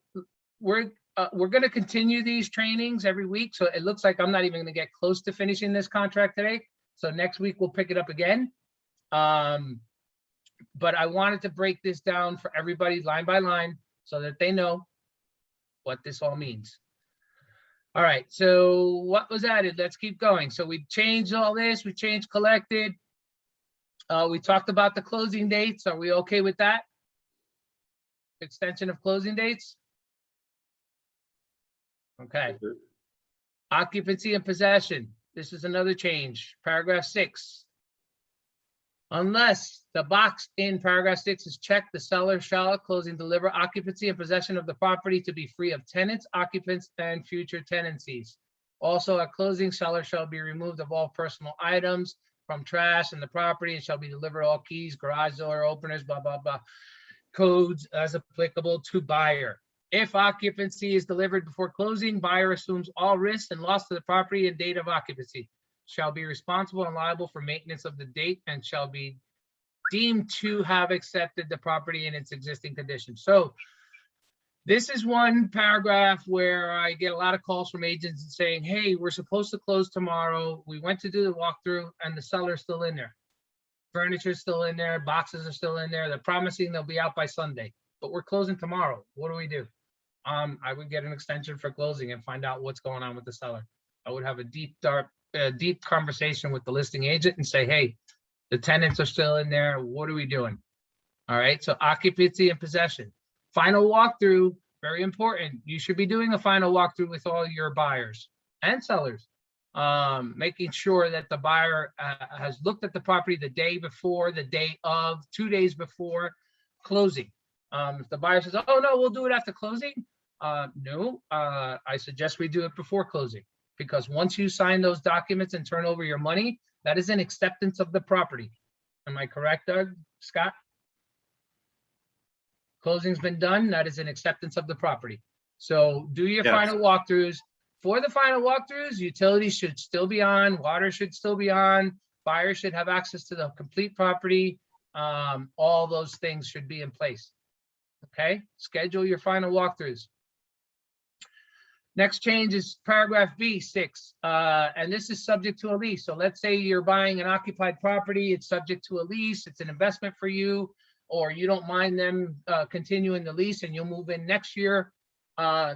we're going to continue these trainings every week. So it looks like I'm not even going to get close to finishing this contract today. So next week we'll pick it up again. But I wanted to break this down for everybody line by line so that they know what this all means. All right, so what was added? Let's keep going. So we changed all this. We changed collected. We talked about the closing dates. Are we okay with that? Extension of closing dates? Okay. Occupancy and possession. This is another change. Paragraph 6. Unless the box in paragraph 6 is checked, the seller shall at closing deliver occupancy and possession of the property to be free of tenants, occupants, and future tenancies. Also at closing, seller shall be removed of all personal items from trash in the property and shall be delivered all keys, garage door openers, blah, blah, blah, codes as applicable to buyer. If occupancy is delivered before closing, buyer assumes all risks and loss to the property and date of occupancy. Shall be responsible and liable for maintenance of the date and shall be deemed to have accepted the property in its existing condition. So this is one paragraph where I get a lot of calls from agents saying, hey, we're supposed to close tomorrow. We went to do the walkthrough and the seller's still in there. Furniture's still in there. Boxes are still in there. They're promising they'll be out by Sunday, but we're closing tomorrow. What do we do? I would get an extension for closing and find out what's going on with the seller. I would have a deep conversation with the listing agent and say, hey, the tenants are still in there. What are we doing? All right. So occupancy and possession. Final walkthrough, very important. You should be doing a final walkthrough with all your buyers and sellers, making sure that the buyer has looked at the property the day before, the day of, 2 days before closing. If the buyer says, oh, no, we'll do it after closing. No, I suggest we do it before closing. Because once you sign those documents and turn over your money, that is an acceptance of the property. Am I correct, Doug, Scott? Closing's been done. That is an acceptance of the property. So do your Yes. final walkthroughs. For the final walkthroughs, utilities should still be on, water should still be on, buyers should have access to the complete property. All those things should be in place. Okay, schedule your final walkthroughs. Next change is paragraph B6, and this is subject to a lease. So let's say you're buying an occupied property, it's subject to a lease, it's an investment for you, or you don't mind them continuing the lease and you'll move in next year.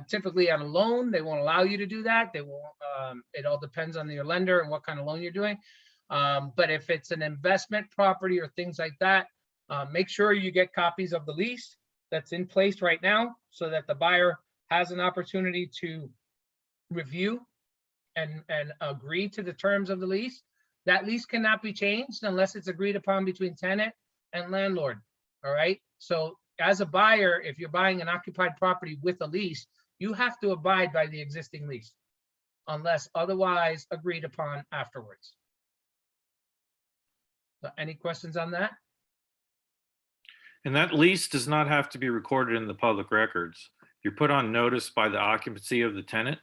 Typically on a loan, they won't allow you to do that. They won't, it all depends on your lender and what kind of loan you're doing. But if it's an investment property or things like that, make sure you get copies of the lease that's in place right now so that the buyer has an opportunity to review and agree to the terms of the lease. That lease cannot be changed unless it's agreed upon between tenant and landlord. All right. So as a buyer, if you're buying an occupied property with a lease, you have to abide by the existing lease unless otherwise agreed upon afterwards. So any questions on that? And that lease does not have to be recorded in the public records. You're put on notice by the occupancy of the tenant.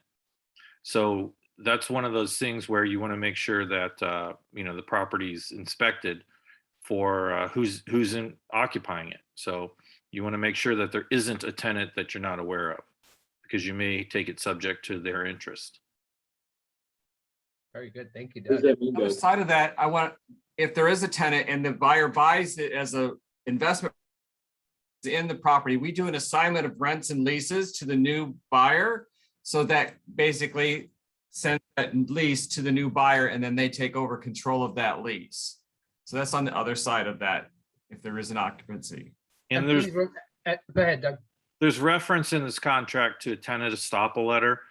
So that's one of those things where you want to make sure that, the property's inspected for who's occupying it. So you want to make sure that there isn't a tenant that you're not aware of, because you may take it subject to their interest. Very good. Thank you, What does Doug. that mean, Other Doug? side of that, if there is a tenant and the buyer buys it as a investment in the property, we do an assignment of rents and leases to the new buyer. So that basically sends that lease to the new buyer and then they take over control of that lease. So that's on the other side of that, if there is an occupancy. And Go ahead, Doug. there's reference in this contract to a tenant estoppel letter.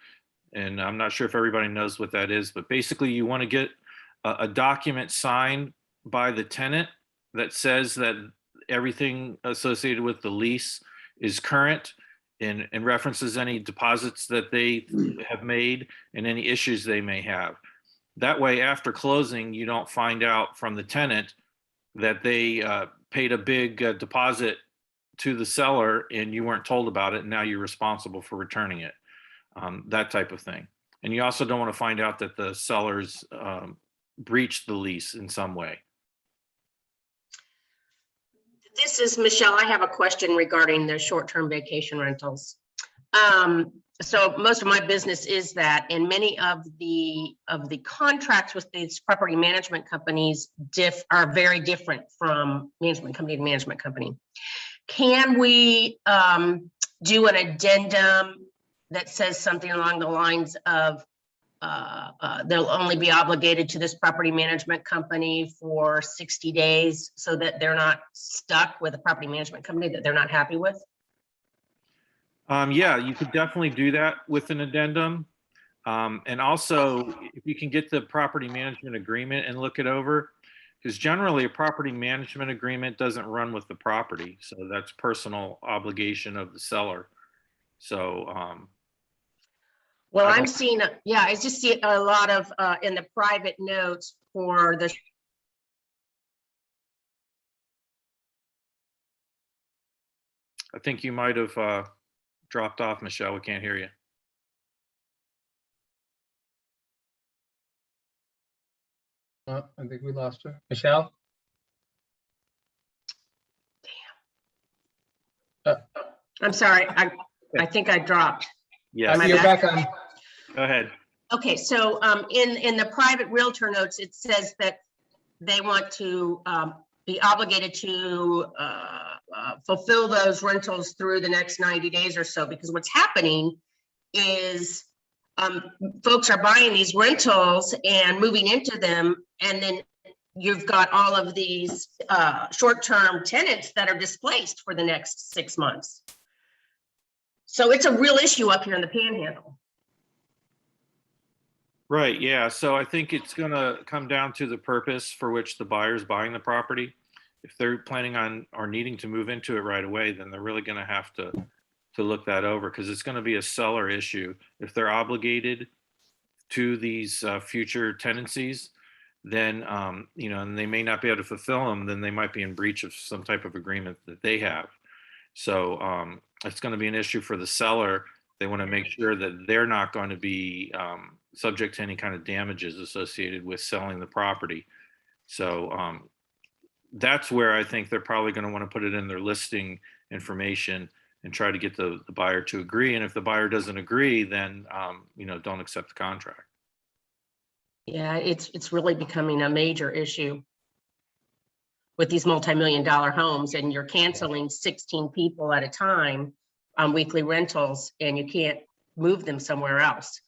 And I'm not sure if everybody knows what that is, but basically you want to get a document signed by the tenant that says that everything associated with the lease is current and references any deposits that they have made and any issues they may have. That way, after closing, you don't find out from the tenant that they paid a big deposit to the seller and you weren't told about it, and now you're responsible for returning it. That type of thing. And you also don't want to find out that the sellers breached the lease in some way. This is Michelle. I have a question regarding the short-term vacation rentals. So most of my business is that, and many of the contracts with these property management companies are very different from management company to management company. Can we do an addendum that says something along the lines of they'll only be obligated to this property management company for 60 days so that they're not stuck with a property management company that they're not happy with? Yeah, you could definitely do that with an addendum. And also, if you can get the property management agreement and look it over, because generally a property management agreement doesn't run with the property. So that's personal obligation of the seller. So, Well, I'm seeing, I just see a lot of in the private notes for the. I think you might have dropped off, Michelle. We can't hear you. I think we lost her. Michelle? I'm sorry, I think I dropped. Yeah, Am I You're back? back on. go ahead. Okay, so in the private realtor notes, it says that they want to be obligated to fulfill those rentals through the next 90 days or so, because what's happening is folks are buying these rentals and moving into them, and then you've got all of these short-term tenants that are displaced for the next 6 months. So it's a real issue up here in the Panhandle. Right, yeah. So I think it's going to come down to the purpose for which the buyer's buying the property. If they're planning on or needing to move into it right away, then they're really going to have to look that over, because it's going to be a seller issue. If they're obligated to these future tenancies, then, and they may not be able to fulfill them, then they might be in breach of some type of agreement that they have. So it's going to be an issue for the seller. They want to make sure that they're not going to be subject to any kind of damages associated with selling the property. So that's where I think they're probably going to want to put it in their listing information and try to get the buyer to agree. And if the buyer doesn't agree, then, don't accept the contract. Yeah, it's really becoming a major issue with these multi-million-dollar homes, and you're canceling 16 people at a time on weekly rentals, and you can't move them somewhere else.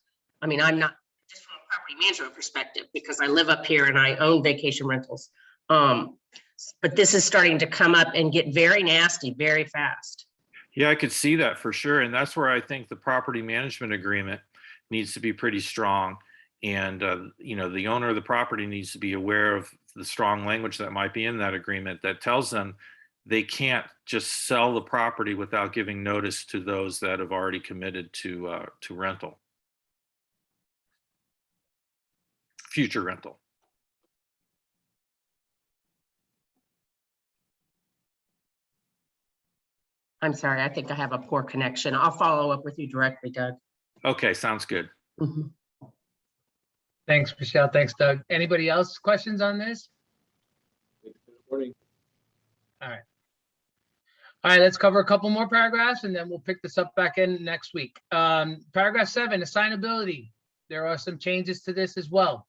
I mean, I'm not just from a property management perspective, because I live up here and I own vacation rentals. But this is starting to come up and get very nasty very fast. Yeah, I could see that for sure. And that's where I think the property management agreement needs to be pretty strong. And, the owner of the property needs to be aware of the strong language that might be in that agreement that tells them they can't just sell the property without giving notice to those that have already committed to rental, future rental. I'm sorry, I think I have a poor connection. I'll follow up with you directly, Doug. Okay, sounds good. Mhm. Thanks, Michelle. Thanks, Doug. Anybody else questions on this? Morning. All right, let's cover a couple more paragraphs and then we'll pick this up back in next week. Paragraph 7, assignability. There are some changes to this as well.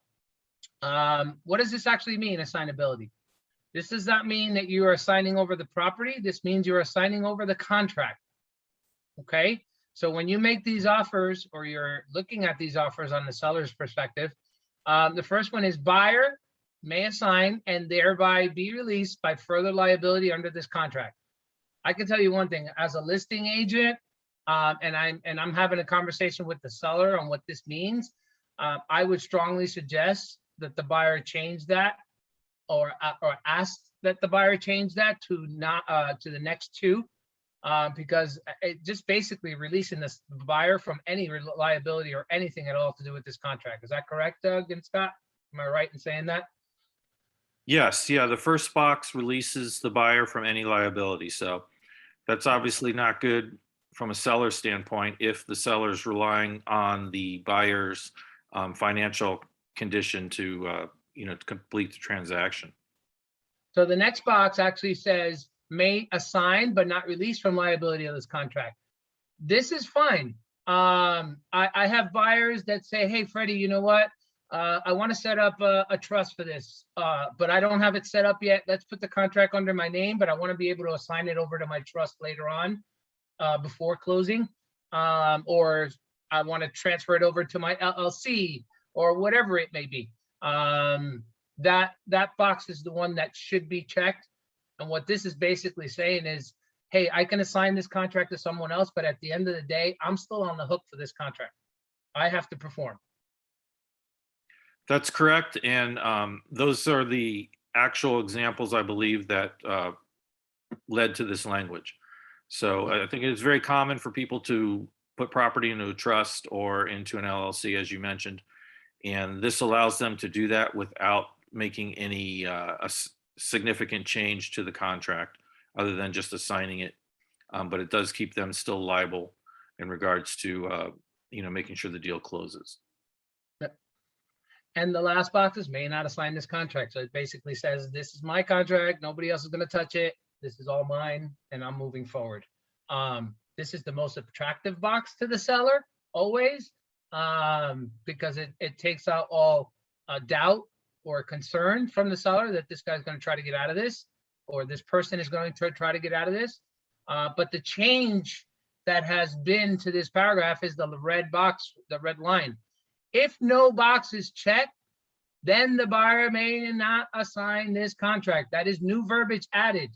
What does this actually mean, assignability? This does not mean that you are assigning over the property. This means you're assigning over the contract. Okay, so when you make these offers or you're looking at these offers on the seller's perspective, the first one is buyer may assign and thereby be released by further liability under this contract. I can tell you one thing, as a listing agent, and I'm having a conversation with the seller on what this means, I would strongly suggest that the buyer change that or ask that the buyer change that to not to the next two, because it just basically releasing this buyer from any liability or anything at all to do with this contract. Is that correct, Doug and Scott? Am I right in saying that? Yes, yeah, the first box releases the buyer from any liability. So that's obviously not good from a seller standpoint if the seller is relying on the buyer's financial condition to to complete the transaction. So the next box actually says may assign but not release from liability of this contract. This is fine. I have buyers that say, hey, Freddie, you know what? I want to set up a trust for this, but I don't have it set up yet. Let's put the contract under my name, but I want to be able to assign it over to my trust later on before closing, or I want to transfer it over to my LLC or whatever it may be. That box is the one that should be checked. And what this is basically saying is, hey, I can assign this contract to someone else, but at the end of the day, I'm still on the hook for this contract. I have to perform. That's correct. And those are the actual examples, I believe, that led to this language. So I think it's very common for people to put property into a trust or into an LLC, as you mentioned. And this allows them to do that without making any significant change to the contract other than just assigning it. But it does keep them still liable in regards to, making sure the deal closes. And the last box is may not assign this contract. So it basically says, this is my contract. Nobody else is going to touch it. This is all mine and I'm moving forward. This is the most attractive box to the seller always, because it takes out all doubt or concern from the seller that this guy's going to try to get out of this, or this person is going to try to get out of this. But the change that has been to this paragraph is the red box, the red line. If no box is checked, then the buyer may not assign this contract. That is new verbiage added.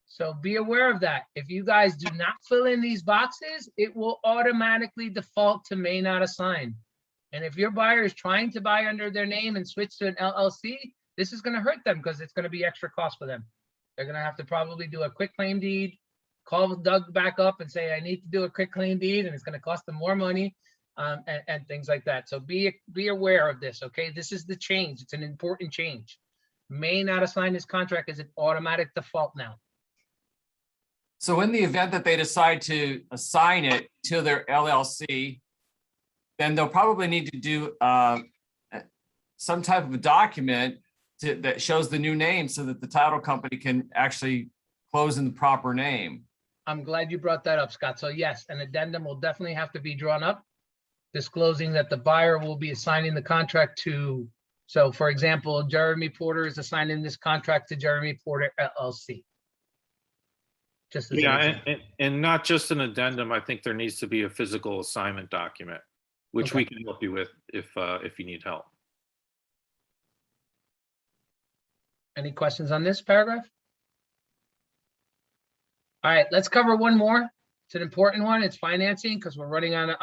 So be aware of that. If you guys do not fill in these boxes, it will automatically default to may not assign. And if your buyer is trying to buy under their name and switch to an LLC, this is going to hurt them because it's going to be extra cost for them. They're going to have to probably do a quick claim deed, call Doug back up and say, I need to do a quick claim deed, and it's going to cost them more money. And things like that. So be aware of this, okay? This is the change. It's an important change. May not assign this contract as an automatic default now. So in the event that they decide to assign it to their LLC, then they'll probably need to do some type of a document that shows the new name so that the title company can actually close in the proper name. I'm glad you brought that up, Scott. So yes, an addendum will definitely have to be drawn up, disclosing that the buyer will be assigning the contract to, so for example, Jeremy Porter is assigning this contract to Jeremy Porter LLC. Just as Yeah, and not just an addendum. I think there needs to be a physical assignment document, which we can help you with if you need help. Any questions on this paragraph? All right, let's cover one more. It's an important one. It's financing because we're running on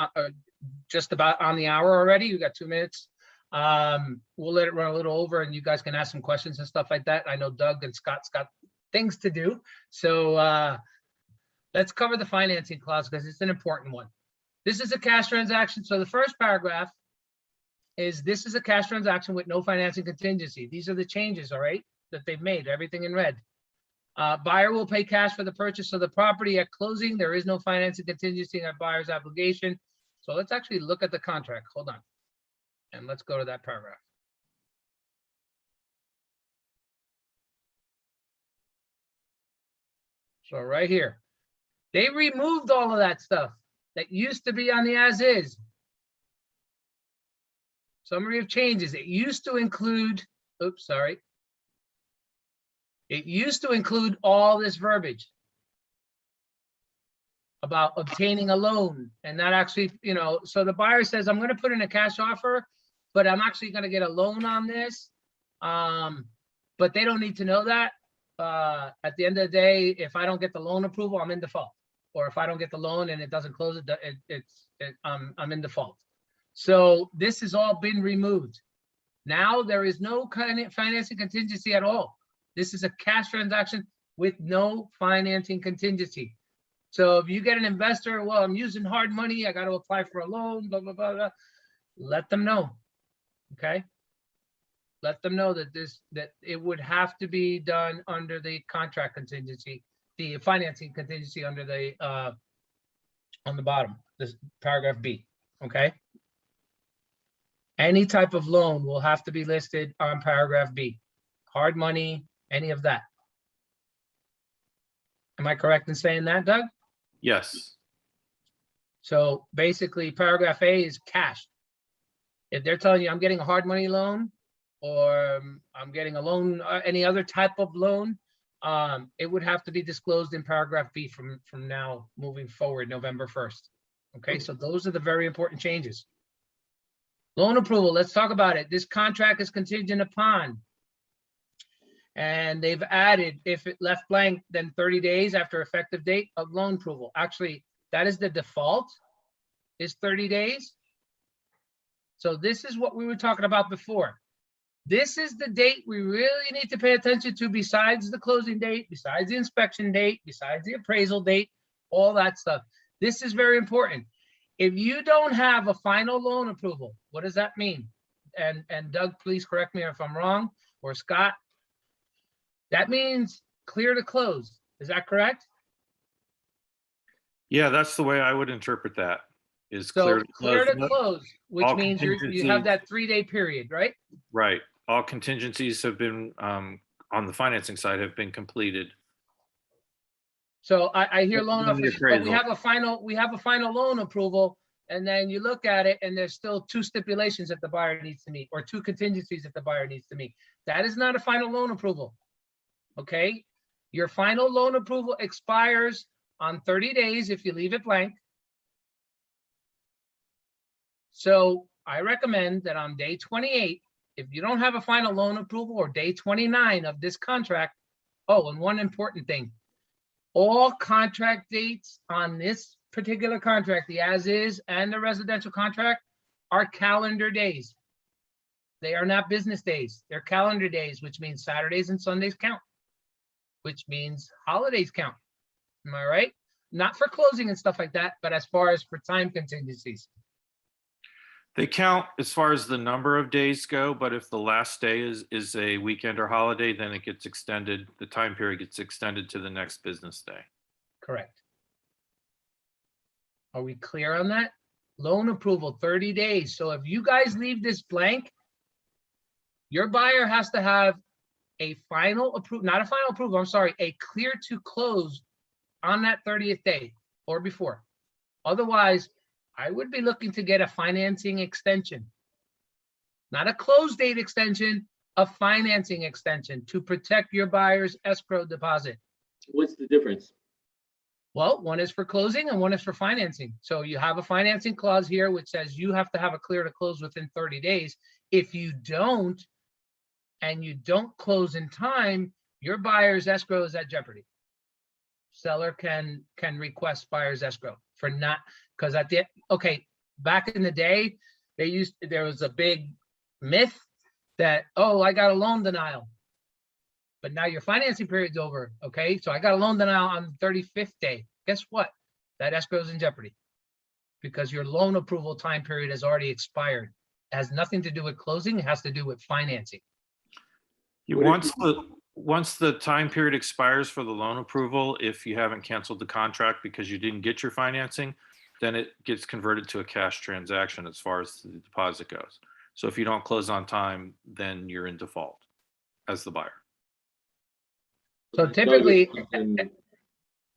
just about on the hour already. We got 2 minutes. We'll let it run a little over and you guys can ask some questions and stuff like that. I know Doug and Scott things to do. So let's cover the financing clause because it's an important one. This is a cash transaction. So the first paragraph is this is a cash transaction with no financing contingency. These are the changes, all right, that they've made, everything in red. Buyer will pay cash for the purchase of the property at closing. There is no financing contingency on buyer's obligation. So let's actually look at the contract. Hold on. And let's go to that paragraph. So right here, they removed all of that stuff that used to be on the as is. Summary of changes. It used to include, oops, sorry. It used to include all this verbiage about obtaining a loan, and that actually, you know, so the buyer says, I'm going to put in a cash offer, but I'm actually going to get a loan on this. But they don't need to know that. At the end of the day, if I don't get the loan approval, I'm in default. Or if I don't get the loan and it doesn't close, I'm in default. So this has all been removed. Now there is no kind of financing contingency at all. This is a cash transaction with no financing contingency. So if you get an investor, well, I'm using hard money, I got to apply for a loan, blah, blah, blah, blah. Let them know, okay? Let them know that that it would have to be done under the contract contingency, the financing contingency under the, on the bottom, this paragraph B, okay? Any type of loan will have to be listed on paragraph B. Hard money, any of that. Am I correct in saying that, Doug? Yes. So basically, paragraph A is cash. If they're telling you I'm getting a hard money loan or I'm getting a loan, any other type of loan, it would have to be disclosed in paragraph B from now moving forward, November 1st. Okay, so those are the very important changes. Loan approval, let's talk about it. This contract is contingent upon. And they've added, if it left blank, then 30 days after effective date of loan approval. Actually, that is the default, is 30 days. So this is what we were talking about before. This is the date we really need to pay attention to besides the closing date, besides the inspection date, besides the appraisal date, all that stuff. This is very important. If you don't have a final loan approval, what does that mean? And Doug, please correct me if I'm wrong, or Scott. That means clear to close. Is that correct? Yeah, that's the way I would interpret that, is So clear to clear to close, which all means you have contingencies. that 3-day period, right? Right. All contingencies have been, on the financing side, have been completed. So I hear loan And the officers, but we appraisal. have a final loan approval, and then you look at it and there's still 2 stipulations that the buyer needs to meet, or 2 contingencies that the buyer needs to meet. That is not a final loan approval. Okay, your final loan approval expires on 30 days if you leave it blank. So I recommend that on day 28, if you don't have a final loan approval, or day 29 of this contract. Oh, and one important thing, all contract dates on this particular contract, the as is and the residential contract, are calendar days. They are not business days. They're calendar days, which means Saturdays and Sundays count, which means holidays count. Am I right? Not for closing and stuff like that, but as far as for time contingencies. They count as far as the number of days go, but if the last day is a weekend or holiday, then it gets extended, the time period gets extended to the next business day. Correct. Are we clear on that? Loan approval, 30 days. So if you guys leave this blank, your buyer has to have a final approval, not a final approval, I'm sorry, a clear to close on that 30th day or before. Otherwise, I would be looking to get a financing extension. Not a close date extension, a financing extension to protect your buyer's escrow deposit. What's the difference? Well, one is for closing and one is for financing. So you have a financing clause here which says you have to have a clear to close within 30 days. If you don't, and you don't close in time, your buyer's escrow is at jeopardy. Seller can request buyer's escrow for not, because at the, okay, back in the day, there was a big myth that, oh, I got a loan denial. but now your financing period's over, okay? So I got a loan denial on the 35th day. Guess what? That escrow is in jeopardy because your loan approval time period has already expired. It has nothing to do with closing, it has to do with financing. Once the time period expires for the loan approval, if you haven't canceled the contract because you didn't get your financing, then it gets converted to a cash transaction as far as the deposit goes. So if you don't close on time, then you're in default as the buyer. So typically,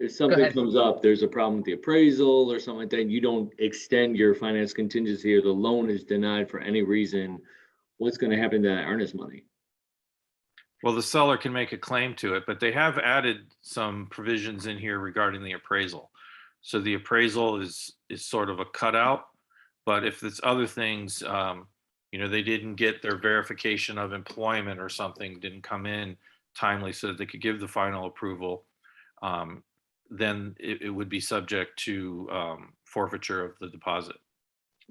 If something ahead. comes up, there's a problem with the appraisal or something like that, you don't extend your finance contingency or the loan is denied for any reason, what's gonna happen to that earnest money? Well, the seller can make a claim to it, but they have added some provisions in here regarding the appraisal. So the appraisal is sort of a cutout, but if it's other things, they didn't get their verification of employment or something, didn't come in timely so that they could give the final approval, then it would be subject to forfeiture of the deposit.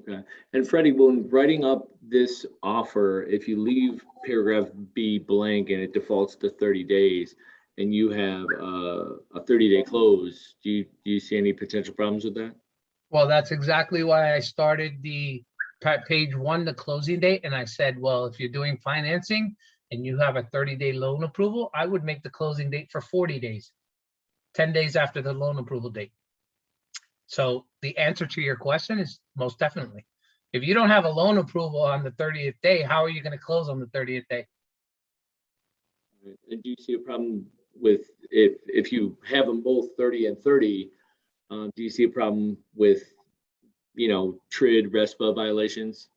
Okay, and Freddie, when writing up this offer, if you leave paragraph B blank and it defaults to 30 days and you have a 30-day close, do you see any potential problems with that? Well, that's exactly why I started the page 1, the closing date. And I said, well, if you're doing financing and you have a 30-day loan approval, I would make the closing date for 40 days, 10 days after the loan approval date. So the answer to your question is most definitely. If you don't have a loan approval on the 30th day, how are you going to close on the 30th day? And do you see a problem with if you have them both 30 and 30, do you see a problem with, TRID, RESPA violations?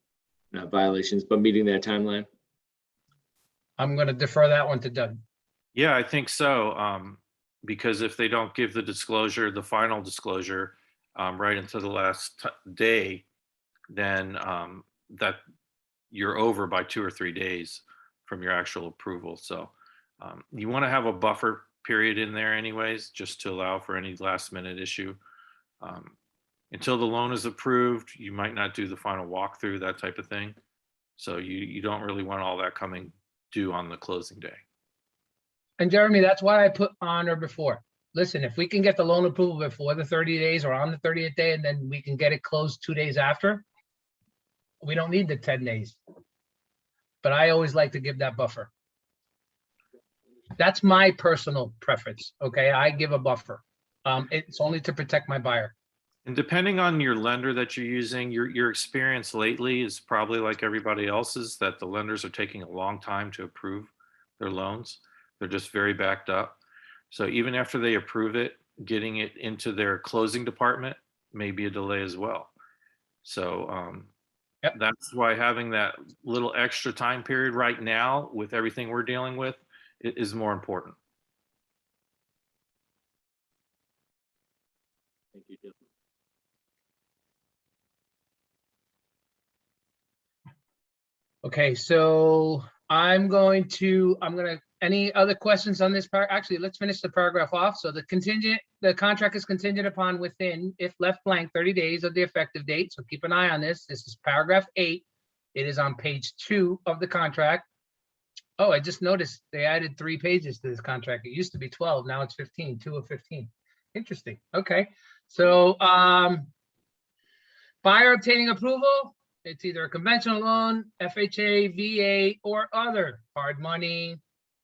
Not violations, but meeting that timeline? I'm going to defer that one to Doug. Yeah, I think so. Because if they don't give the disclosure, the final disclosure, right into the last day, then that you're over by 2 or 3 days from your actual approval. So you want to have a buffer period in there anyways, just to allow for any last minute issue. Until the loan is approved, you might not do the final walkthrough, that type of thing. So you don't really want all that coming due on the closing day. And Jeremy, that's why I put on or before. Listen, if we can get the loan approval before the 30 days or on the 30th day, and then we can get it closed 2 days after, we don't need the 10 days. But I always like to give that buffer. That's my personal preference, okay? I give a buffer. It's only to protect my buyer. And depending on your lender that you're using, your experience lately is probably like everybody else's, that the lenders are taking a long time to approve their loans. They're just very backed up. So even after they approve it, getting it into their closing department may be a delay as well. So Yep. That's why having that little extra time period right now with everything we're dealing with is more important. Thank you, Jeff. Okay, so any other questions on this part? Actually, let's finish the paragraph off. So the contract is contingent upon within, if left blank, 30 days of the effective date. So keep an eye on this. This is paragraph 8. It is on page 2 of the contract. Oh, I just noticed they added 3 pages to this contract. It used to be 12, now it's 15, 2 of 15. Interesting. Okay, so buyer obtaining approval. It's either a conventional loan, FHA, VA, or other hard money,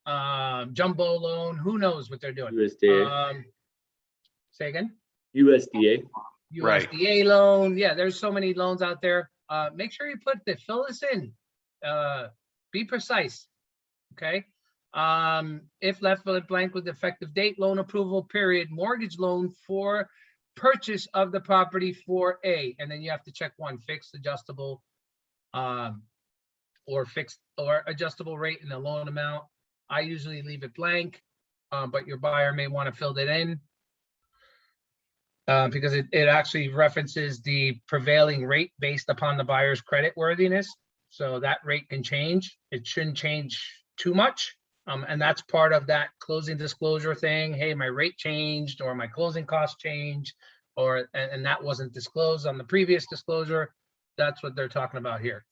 jumbo loan. Who knows what they're doing? USDA. Say again? USDA. Right. USDA loan. Yeah, there's so many loans out there. Make sure you fill this in. Be precise. Okay. If left blank with effective date, loan approval period, mortgage loan for purchase of the property for A, and then you have to check one, fixed, adjustable, or fixed or adjustable rate in the loan amount. I usually leave it blank, but your buyer may want to fill it in because it actually references the prevailing rate based upon the buyer's credit worthiness. So that rate can change. It shouldn't change too much. And that's part of that closing disclosure thing. Hey, my rate changed, or my closing costs changed, and that wasn't disclosed on the previous disclosure. That's what they're talking about here.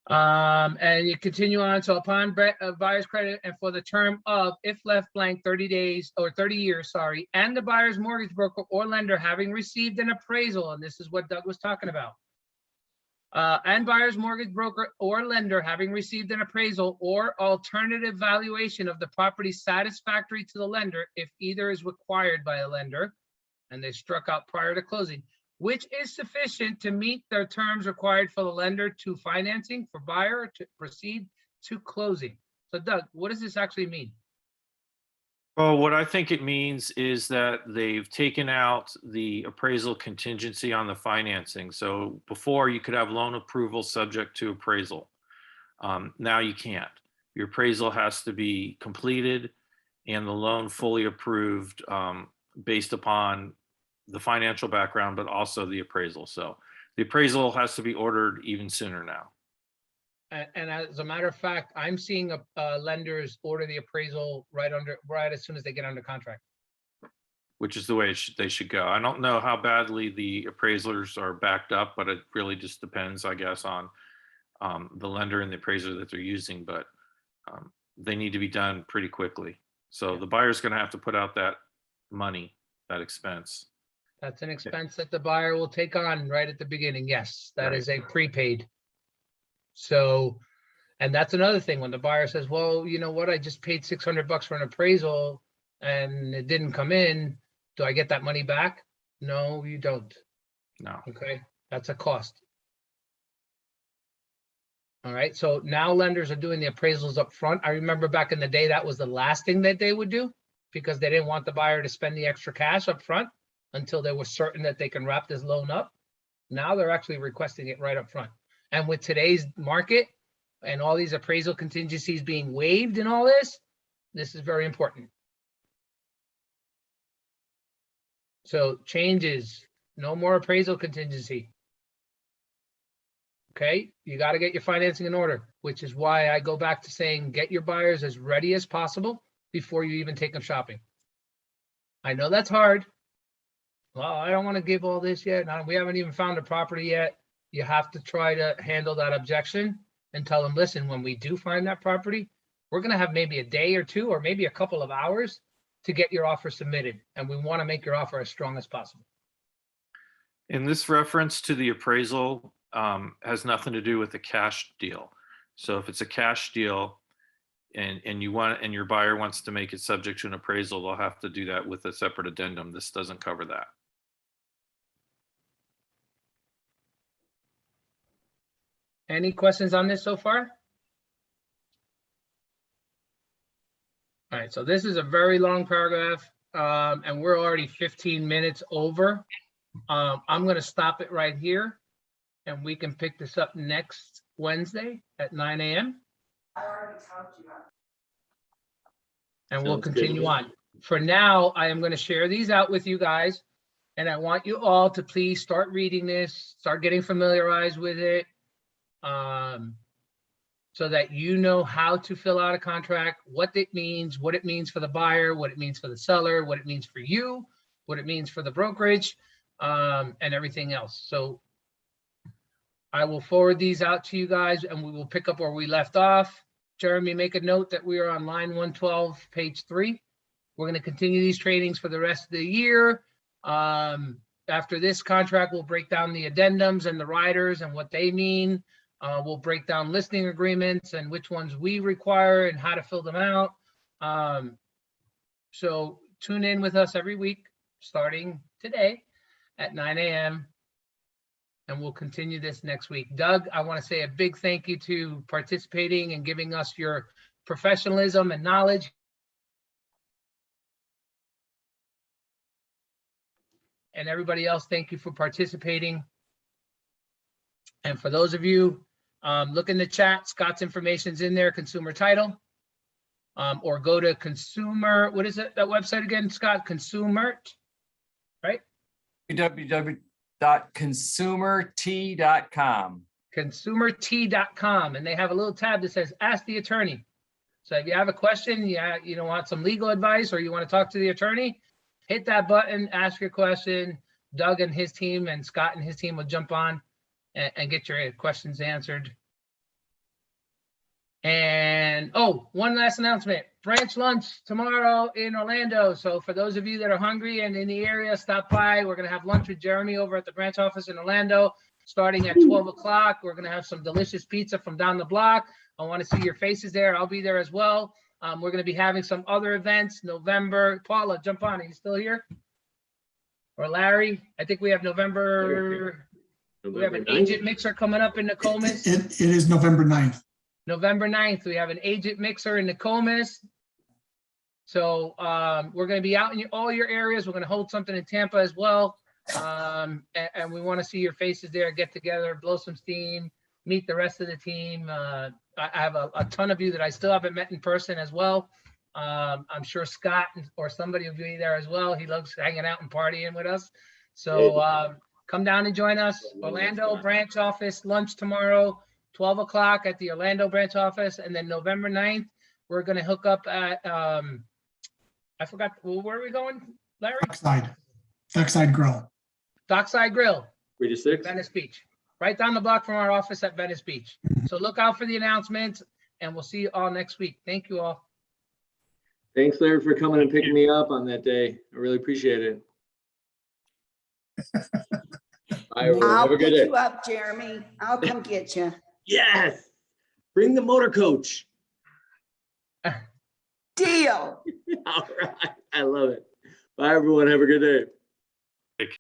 And you continue on. So upon buyer's credit and for the term of, if left blank, 30 days or 30 years, sorry, and the buyer's mortgage broker or lender having received an appraisal, and this is what Doug was talking about. And buyer's mortgage broker or lender having received an appraisal or alternative valuation of the property satisfactory to the lender, if either is required by a lender, and they struck out prior to closing, which is sufficient to meet the terms required for the lender to financing for buyer to proceed to closing. So Doug, what does this actually mean? Well, what I think it means is that they've taken out the appraisal contingency on the financing. So before you could have loan approval subject to appraisal. Now you can't. Your appraisal has to be completed and the loan fully approved based upon the financial background, but also the appraisal. So the appraisal has to be ordered even sooner now. And as a matter of fact, I'm seeing lenders order the appraisal right as soon as they get under contract. Which is the way they should go. I don't know how badly the appraisers are backed up, but it really just depends, I guess, on the lender and the appraiser that they're using, but they need to be done pretty quickly. So the buyer's going to have to put out that money, that expense. That's an expense that the buyer will take on right at the beginning. Yes, that Right. is a prepaid. So, and that's another thing when the buyer says, well, you know what, I just paid $600 for an appraisal and it didn't come in. Do I get that money back? No, you don't. No. Okay, that's a cost. All right, so now lenders are doing the appraisals up front. I remember back in the day, that was the last thing that they would do because they didn't want the buyer to spend the extra cash up front until they were certain that they can wrap this loan up. Now they're actually requesting it right up front. And with today's market and all these appraisal contingencies being waived and all this is very important. So changes, no more appraisal contingency. Okay, you got to get your financing in order, which is why I go back to saying, get your buyers as ready as possible before you even take them shopping. I know that's hard. Well, I don't want to give all this yet. We haven't even found a property yet. You have to try to handle that objection and tell them, listen, when we do find that property, we're going to have maybe a day or two, or maybe a couple of hours to get your offer submitted. And we want to make your offer as strong as possible. In this reference to the appraisal has nothing to do with the cash deal. So if it's a cash deal and your buyer wants to make it subject to an appraisal, they'll have to do that with a separate addendum. This doesn't cover that. Any questions on this so far? All right, so this is a very long paragraph, and we're already 15 minutes over. I'm going to stop it right here, and we can pick this up next Wednesday at 9 a.m. And we'll Sounds good. continue on. For now, I am going to share these out with you guys, and I want you all to please start reading this, start getting familiarized with it. So that you know how to fill out a contract, what it means for the buyer, what it means for the seller, what it means for you, what it means for the brokerage, and everything else. So I will forward these out to you guys and we will pick up where we left off. Jeremy, make a note that we are on line 112, page 3. We're going to continue these trainings for the rest of the year. After this contract, we'll break down the addendums and the riders and what they mean. We'll break down listing agreements and which ones we require and how to fill them out. So tune in with us every week, starting today at 9 a.m. And we'll continue this next week. Doug, I want to say a big thank you to participating and giving us your professionalism and knowledge. And everybody else, thank you for participating. And for those of you, look in the chat, Scott's information's in there, Consumer Title. Or go to Consumer, what is it, that website again, Scott? ConsumerT, right? www.consumerT.com. ConsumerT.com, and they have a little tab that says Ask the Attorney. So if you have a question, you want some legal advice or you want to talk to the attorney, hit that button, ask your question. Doug and his team and Scott and his team will jump on and get your questions answered. Oh, one last announcement. Branch lunch tomorrow in Orlando. So for those of you that are hungry and in the area, stop by. We're going to have lunch with Jeremy over at the branch office in Orlando, starting at 12 o'clock. We're going to have some delicious pizza from down the block. I want to see your faces there. I'll be there as well. We're going to be having some other events, November. Paula, jump on. Are you still here? Or Larry? I think we have November. We have an agent mixer coming up in Nokomis. It is November 9th. November 9th, we have an agent mixer in Nokomis. So we're going to be out in all your areas. We're going to hold something in Tampa as well. And we want to see your faces there, get together, blow some steam, meet the rest of the team. I have a ton of you that I still haven't met in person as well. I'm sure Scott or somebody will be there as well. He loves hanging out and partying with us. So come down and join us. Orlando branch office lunch tomorrow, 12 o'clock at the Orlando branch office. And then November 9th, we're going to hook up at, I forgot, where are we going, Larry? Dockside Grill. Dockside Grill, 3 to 6. Venice Beach, right down the block from our office at Venice Beach. So look out for the announcements and we'll see you all next week. Thank you all. Thanks, Larry, for coming and picking me up on that day. I really appreciate it. Bye, everyone. I'll Have a good pick day. you up, Jeremy. I'll come get you. Yes. Bring the motor coach. Deal. All right. I love it. Bye, everyone. Have a good day.